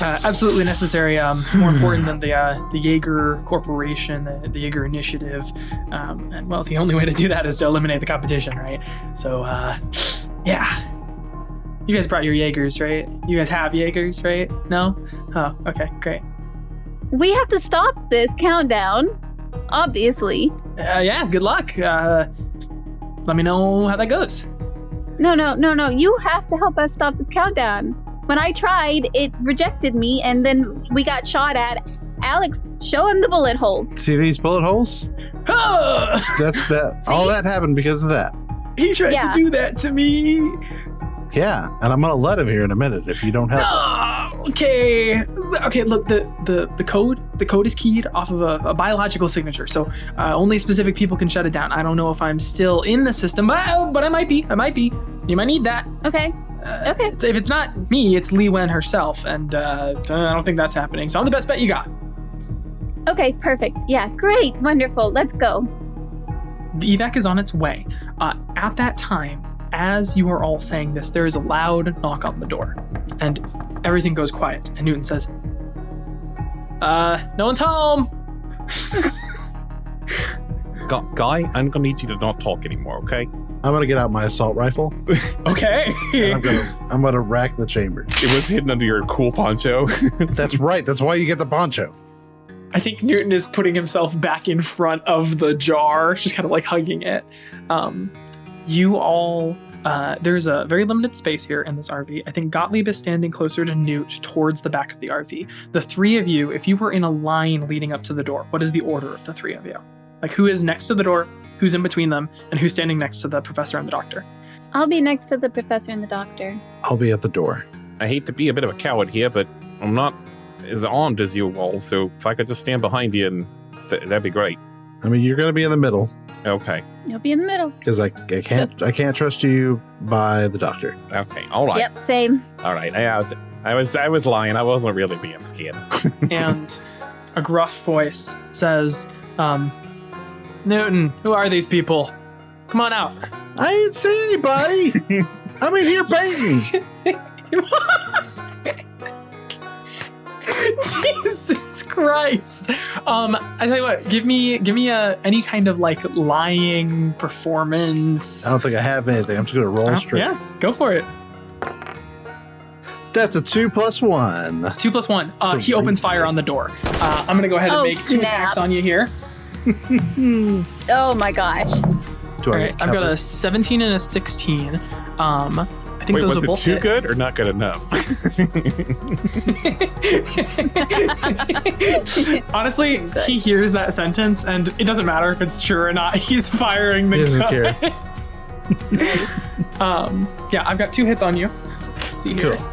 Absolutely necessary, more important than the Jaeger Corporation, the Jaeger Initiative. And well, the only way to do that is to eliminate the competition, right? So, yeah. You guys brought your Jaegers, right? You guys have Jaegers, right? No? Oh, okay, great. We have to stop this countdown, obviously. Yeah, good luck. Let me know how that goes. No. You have to help us stop this countdown. When I tried, it rejected me, and then we got shot at. Alex, show him the bullet holes. See these bullet holes? That's that. All that happened because of that. He tried to do that to me. Yeah, and I'm gonna let him here in a minute if you don't help us. Okay. Look, the code is keyed off of a biological signature, so only specific people can shut it down. I don't know if I'm still in the system, but I might be. You might need that. Okay. If it's not me, it's Li Wen herself, and I don't think that's happening. So I'm the best bet you got. Okay, perfect. Yeah, great, wonderful. Let's go. The evac is on its way. At that time, as you are all saying this, there is a loud knock on the door, and everything goes quiet. And Newton says, "No one's home." Guy, I'm gonna need you to not talk anymore, okay? I'm gonna get out my assault rifle. Okay. And I'm gonna rack the chamber. It was hidden under your cool poncho. That's right. That's why you get the poncho. I think Newton is putting himself back in front of the jar, just kind of like hugging it. You all There's a very limited space here in this RV. I think Gottlieb is standing closer to Newt towards the back of the RV. The three of you, if you were in a line leading up to the door, what is the order of the three of you? Like, who is next to the door, who's in between them, and who's standing next to the professor and the doctor? I'll be next to the professor and the doctor. I'll be at the door. I hate to be a bit of a coward here, but I'm not as armed as you all, so if I could just stand behind you, and that'd be great. I mean, you're going to be in the middle. Okay. You'll be in the middle. Because I can't trust you by the doctor. Okay. All right. Yep, same. All right. I was lying. I wasn't really being scared. And a gruff voice says, Newton, who are these people? Come on out. I ain't seen anybody. I'm in here baiting. Jesus Christ. I tell you what, give me any kind of like lying performance. I don't think I have anything. I'm just going to roll straight. Yeah, go for it. That's a 2 + 1. 2 + 1. He opens fire on the door. I'm going to go ahead and make 2 attacks on you here. Oh my gosh. Do All I right, I've got a 17 and a 16. I think Wait, those was are it both too hit. good or not good enough? Honestly, he hears that sentence, and it doesn't matter if it's true or not. He's firing the He doesn't gun. Yeah, I've got 2 hits on you. Let's see here. Cool.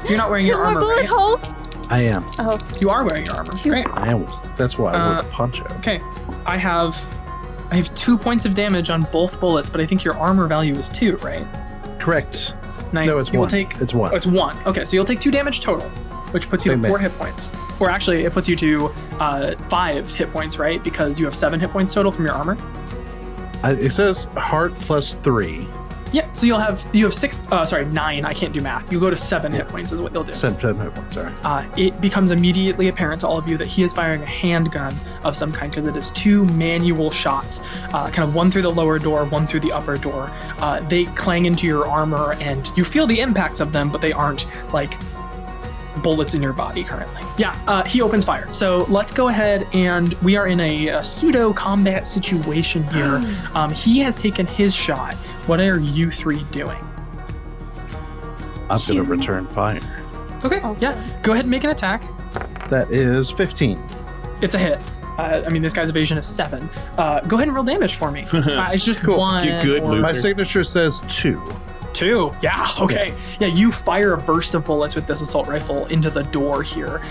You're not wearing 2 your more armor, bullet right? holes. I am. Oh, You are wearing your armor. Great. I am. That's why I wore the poncho. Okay. I have 2 points of damage on both bullets, but I think your armor value is 2, right? Correct. Nice. No, it's You will 1. take- It's 1. Oh, it's 1. Okay, so you'll take 2 damage total, which puts you Big to 4 man. hit points. Or actually, it puts you to 5 hit points, right? Because you have 7 hit points total from your armor. It says heart +3. Yeah, so you have 9. I can't do math. You go to 7 hit points is what you'll do. 7 hit points, sorry. It becomes immediately apparent to all of you that he is firing a handgun of some kind because it is 2 manual shots, kind of one through the lower door, one through the upper door. They clang into your armor and you feel the impacts of them, but they aren't like bullets in your body currently. Yeah, he opens fire. So let's go ahead, and we are in a pseudo combat situation here. He has taken his shot. What are you 3 doing? I'm going to return fire. Okay, Awesome. yeah, go ahead and make an attack. That is 15. It's a hit. I mean, this guy's evasion is 7. Go ahead and roll damage for me. It's just Cool. 1. You good, or loser. My signature says 2. 2. Yeah, okay. Yeah, you fire a burst of bullets with this assault rifle into the door here.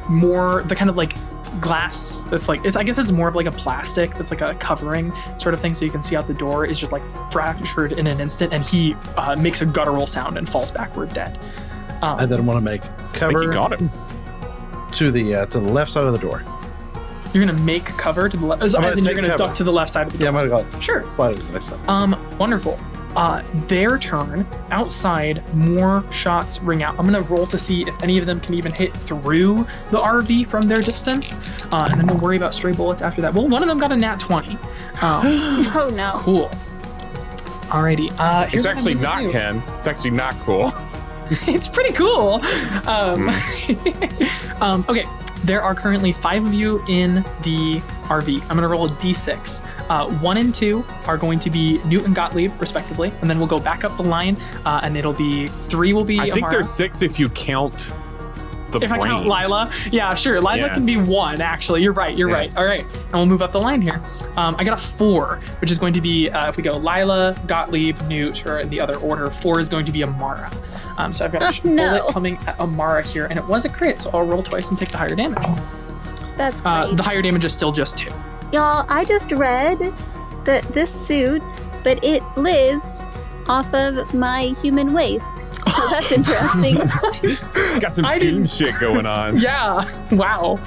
More the kind of like glass that's like, I guess it's more of like a plastic that's like a covering sort of thing, so you can see out the door is just like fractured in an instant, and he makes a guttural sound and falls backward dead. I then want to make I think cover you got him. to the left side of the door. You're gonna make cover to the left, as in take you're gonna cover. duck to the left side of the door. Yeah, I'm going to go Sure. slide it to the next side. Wonderful. Their turn. Outside, more shots ring out. I'm gonna roll to see if any of them can even hit through the RV from their distance, and then we'll worry about stray bullets after that. Well, one of them got a nat 20. Oh no. Cool. Alrighty. Here's It's what I'm actually gonna not, do. Ken. It's actually not cool. It's pretty cool. Okay, there are currently 5 of you in the RV. I'm going to roll a d6. 1 and 2 are going to be Newton Gottlieb, respectively, and then we'll go back up the line, and it'll be 3 will be I think Amara. there's 6 if you count the If brain. I count Lila, yeah, sure. Lila Yeah. can be 1, actually. You're right. You're Yeah. right. All right. And we'll move up the line here. I got a 4, which is going to be, if we go Lila, Gottlieb, Newt, or in the other order, 4 is going to be Amara. So I've got a no. bullet coming at Amara here, and it was a crit, so I'll roll twice and take the higher damage. That's great. The higher damage is still just 2. Y'all, I just read that this suit, but it lives off of my human waste. So that's interesting. Got some I goon didn't- shit going on. Yeah. Wow.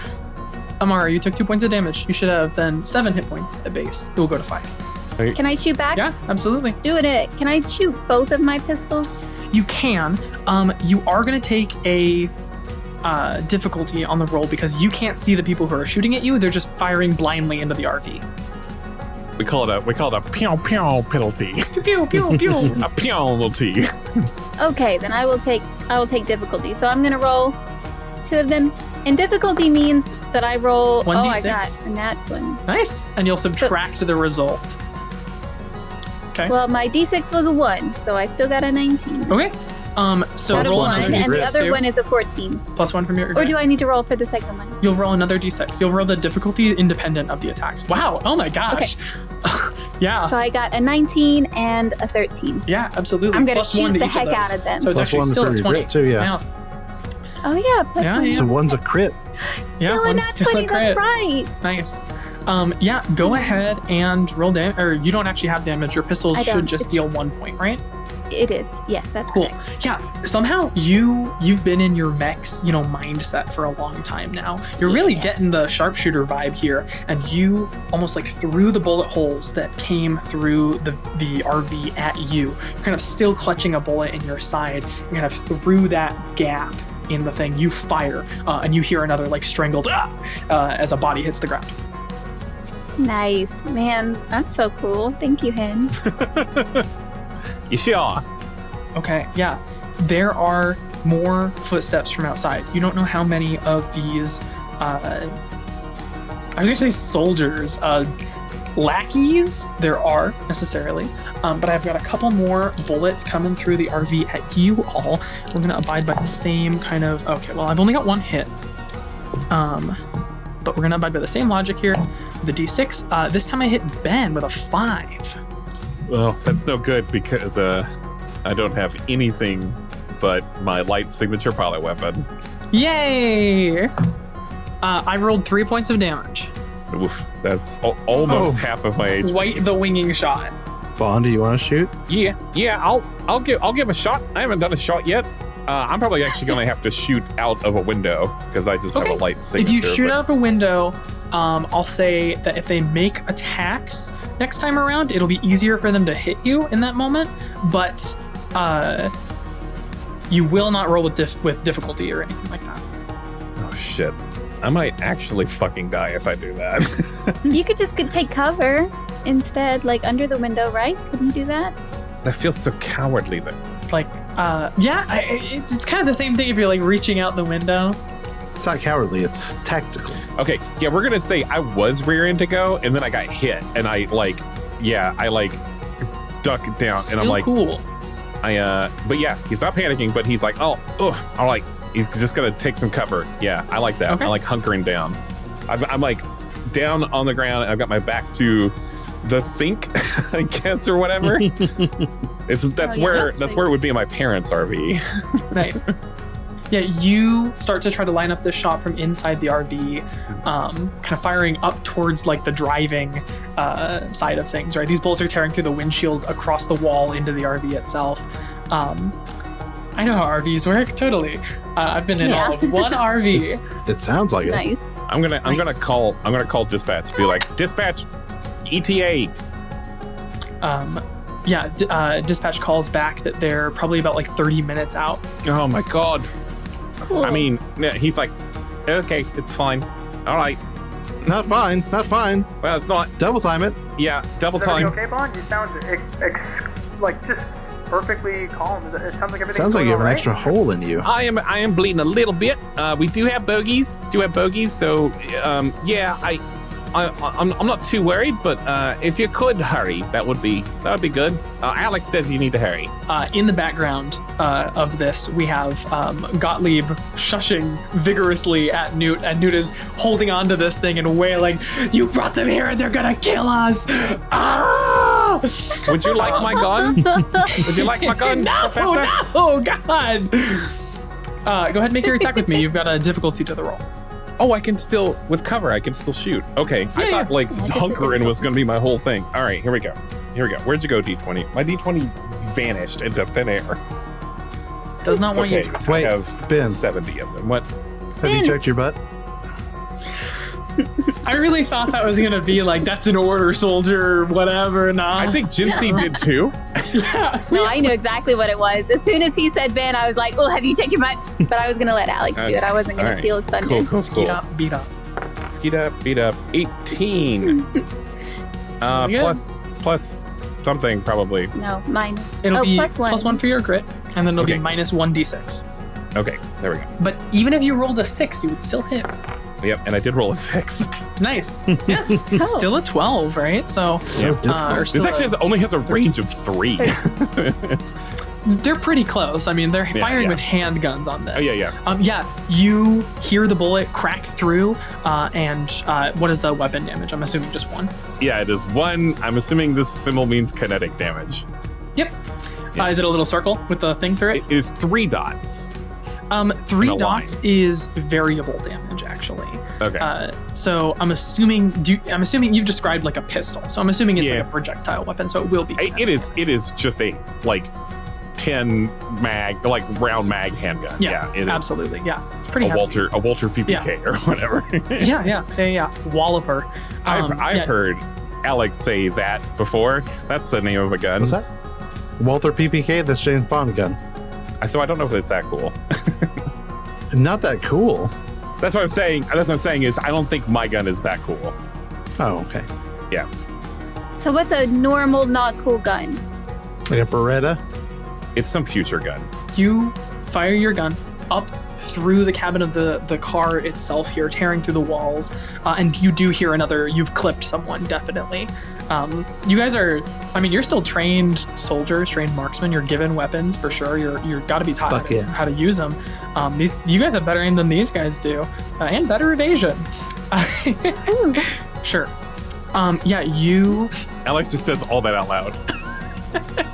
Amara, you took 2 points of damage. You should have then 7 hit points at base. It will go to 5. Can I shoot back? Yeah, absolutely. Doing it. Can I shoot both of my pistols? You can. You are going to take a difficulty on the roll because you can't see the people who are shooting at you. They're just firing blindly into the RV. We call it a pew pew penalty. Pew pew pew. A penalty. Okay, then I will take difficulty. So I'm gonna roll 2 of them. And difficulty means that I roll 1d6. I got a nat 20. Nice. And you'll subtract the result. Okay. Well, my D6 was a 1, so I still got a 19. Okay. So Got a roll 1, another and the D6 other too. one is a 14. Plus 1 from your. Or do I need to roll for the second one? You'll roll another D6. You'll roll the difficulty independent of the attacks. Wow. Oh my gosh. Yeah. So I got a 19 and a 13. Yeah, absolutely. I'm gonna Plus 1 shoot to the each heck of those. out of them. So it's Plus actually 1 still for a your 20. crit too, yeah. Oh yeah, plus Yeah, 1. yeah. So one's a crit. Still a one's nat still a 20, crit. that's right. Nice. Yeah, go ahead and roll damage. Or you don't actually have damage. Your pistols I don't. should just It's- deal 1 point, right? It is. Yes, that's Cool. correct. Yeah. Somehow you've been in your mech's, mindset for a long time now. You're really getting the sharpshooter vibe here, and you almost like threw the bullet holes that came through the RV at you. You're kind of still clutching a bullet in your side, and kind of through that gap in the thing. You fire, and you hear another like strangled as a body hits the ground. Nice. Man, that's so cool. Thank you, Hen. You sure? Okay, yeah. There are more footsteps from outside. You don't know how many of these, I was gonna say soldiers, lackeys there are necessarily, but I've got a couple more bullets coming through the RV at you all. We're gonna abide by the same kind of, okay, well, I've only got 1 hit. But we're gonna abide by the same logic here. The D6, this time I hit Ben with a 5. Well, that's no good because I don't have anything but my light signature pilot weapon. Yay! I rolled 3 points of damage. Oof, that's almost half of my HP. Quite the winging shot. Bond, do you want to shoot? Yeah, I'll give a shot. I haven't done a shot yet. I'm probably actually gonna have to shoot out of a window because I just have a light signature. If you shoot but- out of a window, I'll say that if they make attacks next time around, it'll be easier for them to hit you in that moment. But you will not roll with difficulty or anything like that. Oh shit! I might actually fucking die if I do that. You could just take cover instead, like under the window, right? Couldn't you do that? That feels so cowardly. Then. Like, it's kind of the same thing if you're like reaching out the window. It's not cowardly, it's tactical. Okay, yeah, we're gonna say I was rearing to go, and then I got hit, and I duck down, Still and I'm like, cool. but yeah, he's not panicking, but he's like, all right, he's just gonna take some cover. Yeah, I like that. Okay. I like hunkering down. I'm like down on the ground, and I've got my back to the sink, I guess, or whatever. That's where it would be in my parents' RV. Nice. Yeah, you start to try to line up this shot from inside the RV, kind of firing up towards like the driving side of things, right? These bullets are tearing through the windshield across the wall into the RV itself. I know how RVs work, totally. I've been in all of one RV. It sounds like it. Nice. I'm gonna call dispatch. Be like, dispatch, ETA. Dispatch calls back that they're probably about like 30 minutes out. Oh my god. Cool. I mean, he's like, okay, it's fine. All right. Not fine. Well, it's not. Double time it. Yeah, double Is everything time. okay, Bond? You sound like just perfectly calm. It sounds like everything's Sounds like going you have an all right. extra hole in you. I am bleeding a little bit. We do have bogeys. So yeah, I'm not too worried. But if you could hurry, that would be good. Alex says you need to hurry. In the background of this, we have Gottlieb shushing vigorously at Newt, and Newt is holding onto this thing and wailing, "You brought them here and they're gonna kill us!" Ah! Would you like my gun? Would you like my gun, Professor? No, God! Go ahead and make your attack with me. You've got a difficulty to the roll. Oh, I can still, with cover, I can still shoot. Okay, I thought like Yeah, just hunkering was going to be my whole thing. All right, here we go. Where'd you go, D20? My D20 vanished into thin air. Does not want you Okay, to. Wait, I have Ben. 70 of them. What? Have you checked your butt? I really thought that was gonna be like, that's an order, soldier, whatever. Nah. I think Jensie did too. Yeah. No, I knew exactly what it was. As soon as he said Ben, I was like, "Oh, have you checked your butt?" But I was gonna let Alex do it. I wasn't gonna All right. steal his thunder. Cool. Beat up, beat up. Skeet up, beat up. 18. Good. Plus something probably. No, minus. It'll be plus 1. +1 for your crit, and then it'll be Okay. minus 1d6. Okay, there we go. But even if you rolled a 6, you would still hit. Yep, and I did roll a 6. Nice. Yeah. Still a 12, right? So This actually only has a range of 3. They're pretty close. I mean, they're firing with handguns on this. Oh, yeah. You hear the bullet crack through, and what is the weapon damage? I'm assuming just 1. Yeah, it is 1. I'm assuming this symbol means kinetic damage. Yep. Yeah. Is it a little circle with the thing through it? It is 3 dots. 3 dots is variable damage, actually. Okay. So I'm assuming you've described like a pistol. So I'm assuming it's like a projectile weapon. So it will be. It is just a 10 mag, round mag handgun. Yeah, it absolutely. Is yeah, it's pretty. A Walter PPK or whatever. yeah. Walliver. I've heard Alex say that before. That's the name of a gun. What's that? Walther PPK. That's James Bond gun. So I don't know if it's that cool. Not that cool. That's what I'm saying. That's what I'm saying is I don't think my gun is that cool. Oh, okay. Yeah. So what's a normal, not cool gun? Like a Beretta? It's some future gun. You fire your gun up through the cabin of the car itself here, tearing through the walls, and you do hear you've clipped someone, definitely. You guys are, you're still trained soldiers, trained marksmen. You're given weapons for sure. You're got to be taught how to use them. You guys have better aim than these guys do, and better evasion. Sure. You... Alex just says all that out loud.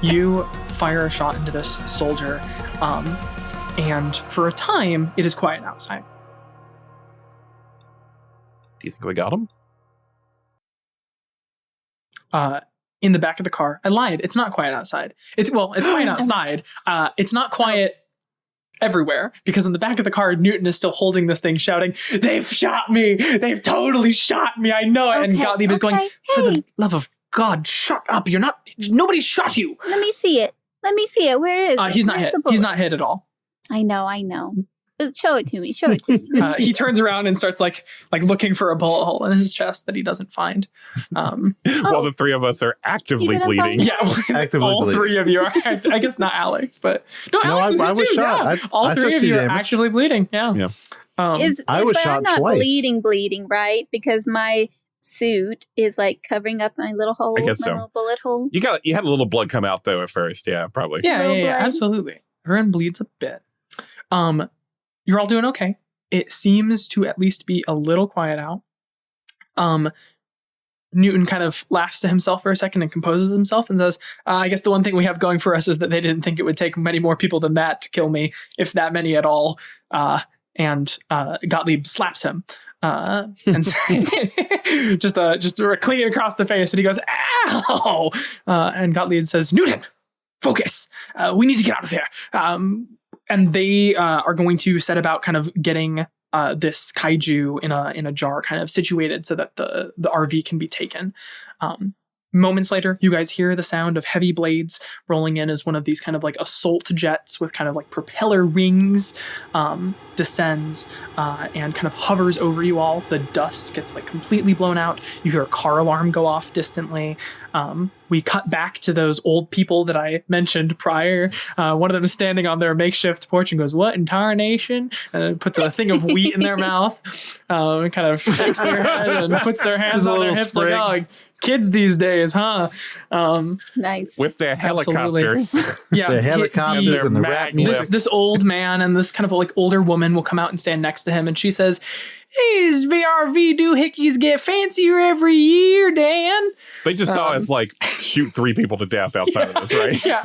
You fire a shot into this soldier, and for a time, it is quiet outside. Do you think we got him? In the back of the car. I lied. It's not quiet outside. It's quiet outside. It's not quiet everywhere, because in the back of the car, Newton is still holding this thing, shouting, "They've shot me! They've totally shot me! I know it!" And Gottlieb is going, "For the love of God, shut up! Nobody shot you!" Let me see it. Where is it? He's not hit. He's not hit at all. I know. But show it to me. He turns around and starts like looking for a bullet hole in his chest that he doesn't find. While the 3 of us are actively bleeding. Yeah, all bleeding. 3 of you are. I guess not Alex, but Alex I was shot. Yeah. All 3 of you are actively bleeding. Yeah. I was shot I'm not twice. bleeding, right? Because my suit is covering up my little hole. I guess so. Little bullet hole. You had a little blood come out though at first. Yeah, probably. Yeah, absolutely. Ren bleeds a bit. You're all doing okay. It seems to at least be a little quiet out. Newton kind of laughs to himself for a second and composes himself and says, I guess the one thing we have going for us is that they didn't think it would take many more people than that to kill me, if that many at all. And Gottlieb slaps him. And just clean across the face, and he goes, "Ow!" And Gottlieb says, "Newton, focus. We need to get out of here." And they are going to set about kind of getting this kaiju in a jar kind of situated so that the RV can be taken. Moments later, you guys hear the sound of heavy blades rolling in as one of these kind of assault jets with kind of propeller wings descends and kind of hovers over you all. The dust gets completely blown out. You hear a car alarm go off distantly. We cut back to those old people that I mentioned prior. One of them is standing on their makeshift porch and goes, "What in tarnation?" And puts a thing of wheat in their mouth, and kind of shakes their head and puts their hands on their hips sprig. "Oh, kids these days, huh?" Nice. With their helicopters. Yeah. The helicopters and the rat this old man and this kind of older woman will come out and stand next to him, and she says, "These VRV doohickeys get fancier every year, Dan." They just saw us shoot 3 people to death outside of this, right? Yeah.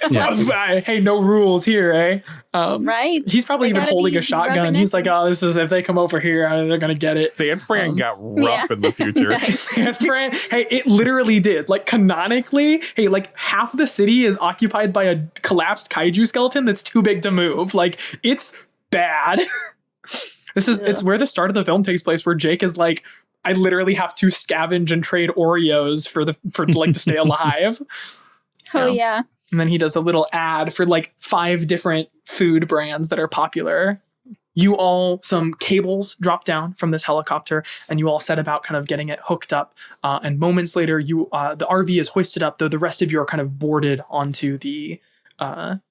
Okay. Hey, no rules here, eh? Right? He's probably even holding a shotgun. He's like, "Oh, this is, if they come over here, they're going to get it." San Fran got rough in the future. San Fran, hey, it literally did. Canonically, hey, half the city is occupied by a collapsed kaiju skeleton that's too big to move. It's bad. It's where the start of the film takes place, where Jake is I literally have to scavenge and trade Oreos for to stay alive. Oh, yeah. And then he does a little ad for 5 different food brands that are popular. Some cables drop down from this helicopter, and you all set about kind of getting it hooked up. And moments later, the RV is hoisted up, though the rest of you are kind of boarded onto the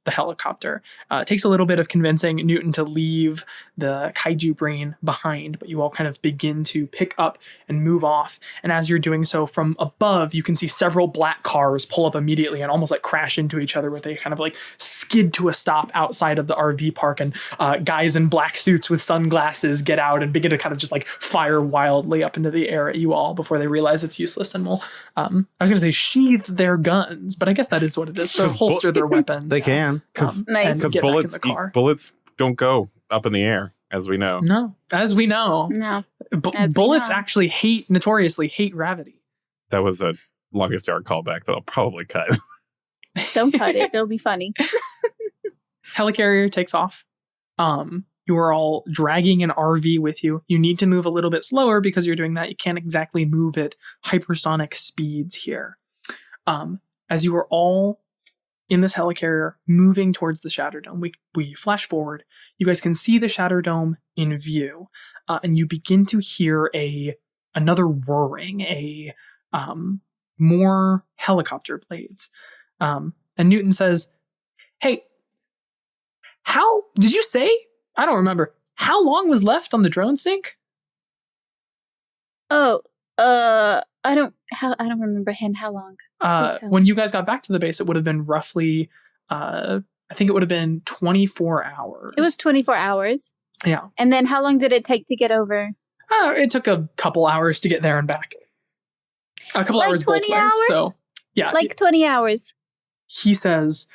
the helicopter. It takes a little bit of convincing Newton to leave the kaiju brain behind, but you all kind of begin to pick up and move off. And as you're doing so, from above, you can see several black cars pull up immediately and almost like crash into each other, where they kind of like skid to a stop outside of the RV park, and guys in black suits with sunglasses get out and begin to kind of just like fire wildly up into the air at you all before they realize it's useless and will, I was going to say sheath their guns, but I guess that is what it is. They'll holster their weapons. They can. Because bullets don't go up in the air, as we know. No, as we know. No. Bullets actually notoriously hate gravity. That was a longest yard callback that I'll probably cut. Don't cut it. It'll be funny. Helicarrier takes off. You are all dragging an RV with you. You need to move a little bit slower because you're doing that. You can't exactly move at hypersonic speeds here. As you are all in this helicarrier moving towards the Shatterdome, we flash forward. You guys can see the Shatterdome in view, and you begin to hear another whirring, more helicopter blades. And Newton says, "Hey, how did you say? I don't remember. How long was left on the drone sync?" Oh, I don't remember how long. When you guys got back to the base, it would have been roughly, I think it would have been 24 hours. It was 24 hours. Yeah. And then how long did it take to get over? It took a couple hours to get there and back. A couple hours both ways. Hours? So, yeah. 20 hours. He says,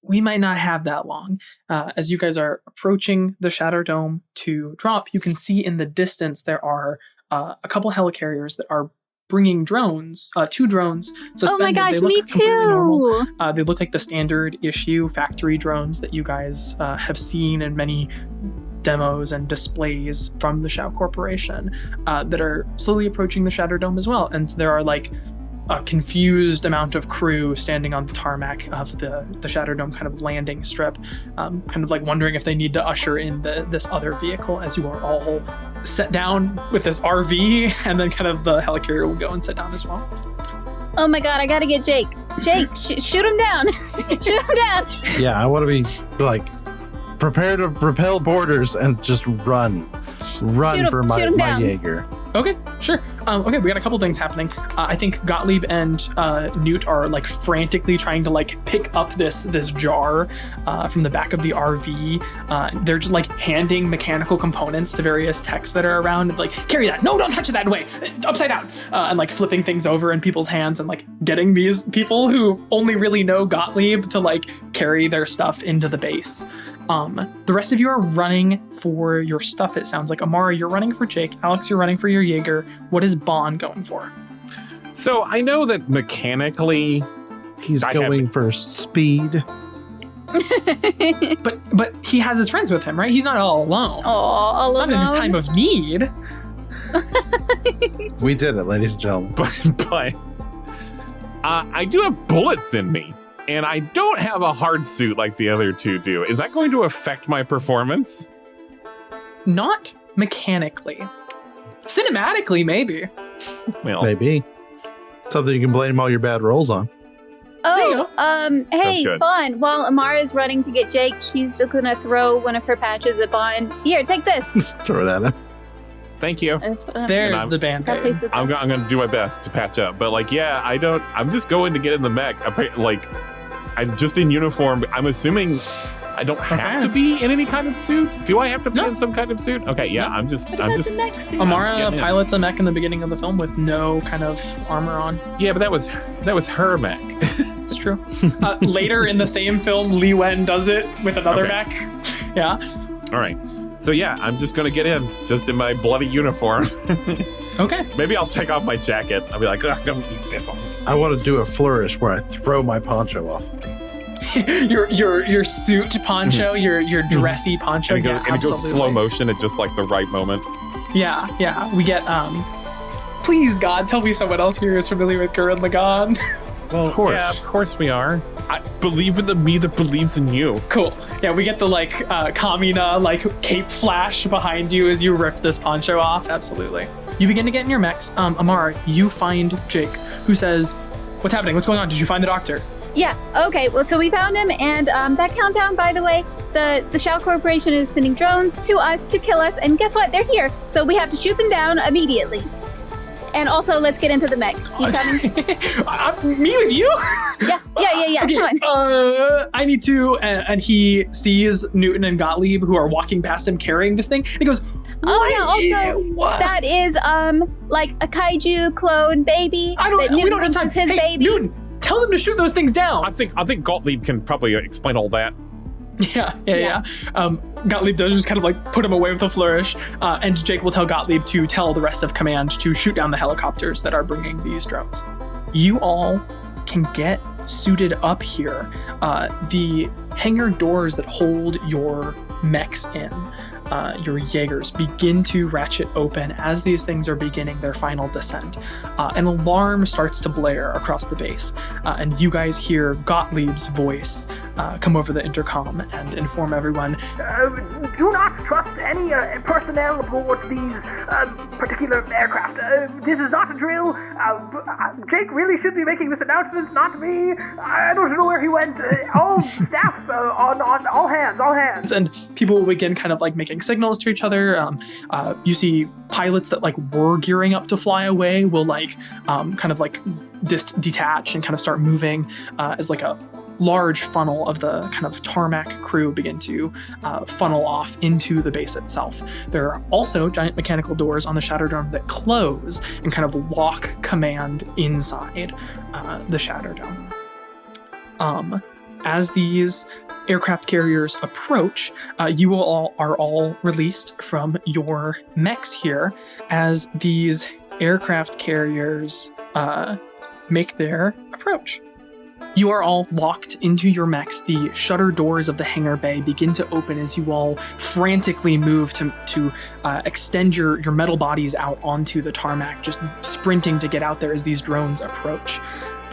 we might not have that long. As you guys are approaching the Shatterdome to drop, you can see in the distance there are a couple helicarriers that are bringing drones, 2 drones suspended. Oh my gosh, they look me completely too! Normal. They look like the standard issue factory drones that you guys have seen in many demos and displays from the Shao Corporation that are slowly approaching the Shatterdome as well. And there are like a confused amount of crew standing on the tarmac of the Shatterdome kind of landing strip, kind of like wondering if they need to usher in this other vehicle as you are all set down with this RV, and then kind of the helicarrier will go and sit down as well. Oh my god, I gotta get Jake. Jake, shoot him down. Shoot him down. Yeah, I want to be like, prepare to repel borders and just run for my Jaeger. Okay, sure. Okay, we got a couple things happening. I think Gottlieb and Newt are like frantically trying to like pick up this jar from the back of the RV. They're just like handing mechanical components to various techs that are around. Like, carry that. No, don't touch it that way. Upside down. And like flipping things over in people's hands and like getting these people who only really know Gottlieb to like carry their stuff into the base. The rest of you are running for your stuff, it sounds like. Amara, you're running for Jake. Alex, you're running for your Jaeger. What is Bon going for? So I know that mechanically he's going for speed. But he has his friends with him, right? He's not all alone. All alone. Not in his time of need. We did it, ladies and gentlemen. But I do have bullets in me. And I don't have a hard suit like the other two do. Is that going to affect my performance? Not mechanically. Cinematically, maybe. Well, maybe. Something you can blame all your bad rolls on. Oh, hey, Bon, while Amara's running to get Jake, she's just gonna throw one of her patches at Bon. Here, take this. Just throw it at him. Thank you. There's the Band-Aid. I'm going to do my best to patch up. But like, yeah, I'm just going to get in the mech. Like, I'm just in uniform. I'm assuming I don't have to be in any kind of suit. Do I have to be in some kind of suit? Okay, yeah, I'm just. Amara pilots a mech in the beginning of the film with no kind of armor on. Yeah, but that was her mech. It's true. Later in the same film, Li Wen does it with another mech. Yeah. All right. So yeah, I'm just gonna get in, just in my bloody uniform. Okay. Maybe I'll take off my jacket. I'll be like, don't eat this one. I want to do a flourish where I throw my poncho off. your suit poncho, your dressy poncho. And it goes slow motion at just like the right moment. Yeah. We get please God, tell me someone else here is familiar with Gurren Lagann. Well, of course. Yeah, of course we are. I believe in the me that believes in you. Cool. Yeah, we get the like Kamina like cape flash behind you as you rip this poncho off. Absolutely. You begin to get in your mechs. Amara, you find Jake, who says, "What's happening? What's going on? Did you find the doctor?" Yeah, okay, well, so we found him, and that countdown, by the way, the Shao Corporation is sending drones to us to kill us, and guess what? They're here, so we have to shoot them down immediately. And also, let's get into the mech. You coming? Me with you? Yeah, Okay, come on. I need to, and he sees Newton and Gottlieb, who are walking past him carrying this thing, and he goes, what? That is, like a kaiju clone baby. We don't have time. His baby. Newton, tell them to shoot those things down. I think Gottlieb can probably explain all that. Yeah. Gottlieb does just kind of like put him away with a flourish, and Jake will tell Gottlieb to tell the rest of command to shoot down the helicopters that are bringing these drones. You all can get suited up here. The hangar doors that hold your mechs in, your Jaegers, begin to ratchet open as these things are beginning their final descent. An alarm starts to blare across the base, and you guys hear Gottlieb's voice come over the intercom and inform everyone. Do not trust any personnel aboard these particular aircraft. This is not a drill. Jake really should be making this announcement, not me. I don't know where he went. All staff on all hands. And people will begin kind of like making signals to each other. You see pilots that like were gearing up to fly away will like kind of like detach and kind of start moving as like a large funnel of the kind of tarmac crew begin to funnel off into the base itself. There are also giant mechanical doors on the Shatterdome that close and kind of lock command inside the Shatterdome. As these aircraft carriers approach, you all are all released from your mechs here as these aircraft carriers make their approach. You are all locked into your mechs. The shutter doors of the hangar bay begin to open as you all frantically move to extend your metal bodies out onto the tarmac, just sprinting to get out there as these drones approach.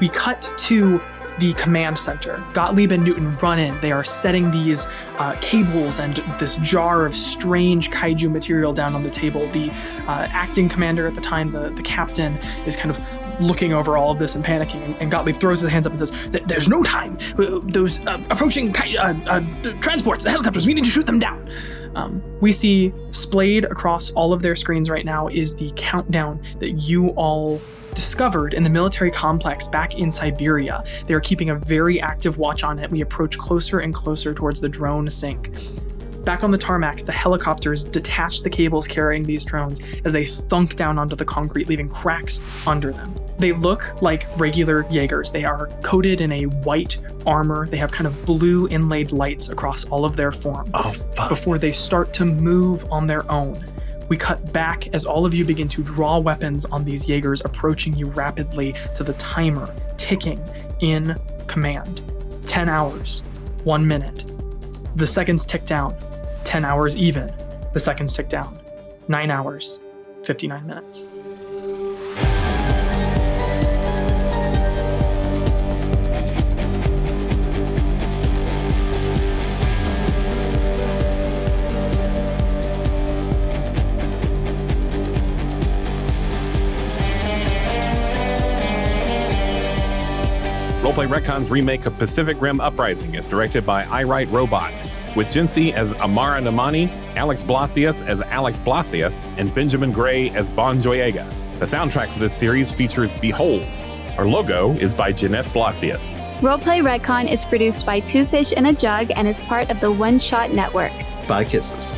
We cut to the command center. Gottlieb and Newton run in. They are setting these cables and this jar of strange kaiju material down on the table. The acting commander at the time, the captain, is kind of looking over all of this and panicking, and Gottlieb throws his hands up and says, "There's no time. Those approaching transports, the helicopters, we need to shoot them down." We see splayed across all of their screens right now is the countdown that you all discovered in the military complex back in Siberia. They are keeping a very active watch on it. We approach closer and closer towards the drone sink. Back on the tarmac, the helicopters detach the cables carrying these drones as they thunk down onto the concrete, leaving cracks under them. They look like regular Jaegers. They are coated in a white armor. They have kind of blue inlaid lights across all of their form. Oh, fuck. Before they start to move on their own. We cut back as all of you begin to draw weapons on these Jaegers, approaching you rapidly to the timer ticking in command. 10 hours, 1 minute. The seconds tick down. 10 hours even. The seconds tick down. 9 hours, 59 minutes. Roleplay Retcon's remake of Pacific Rim Uprising is directed by I Write Robots, with Jensie as Amara Namani, Alex Blasius as Alex Blasius, and Benjamin Gray as Bon Joyega. The soundtrack for this series features Behold. Our logo is by Jeanette Blasius. Roleplay Retcon is produced by Two Fish in a Jug and is part of the One Shot Network. Bye, kisses.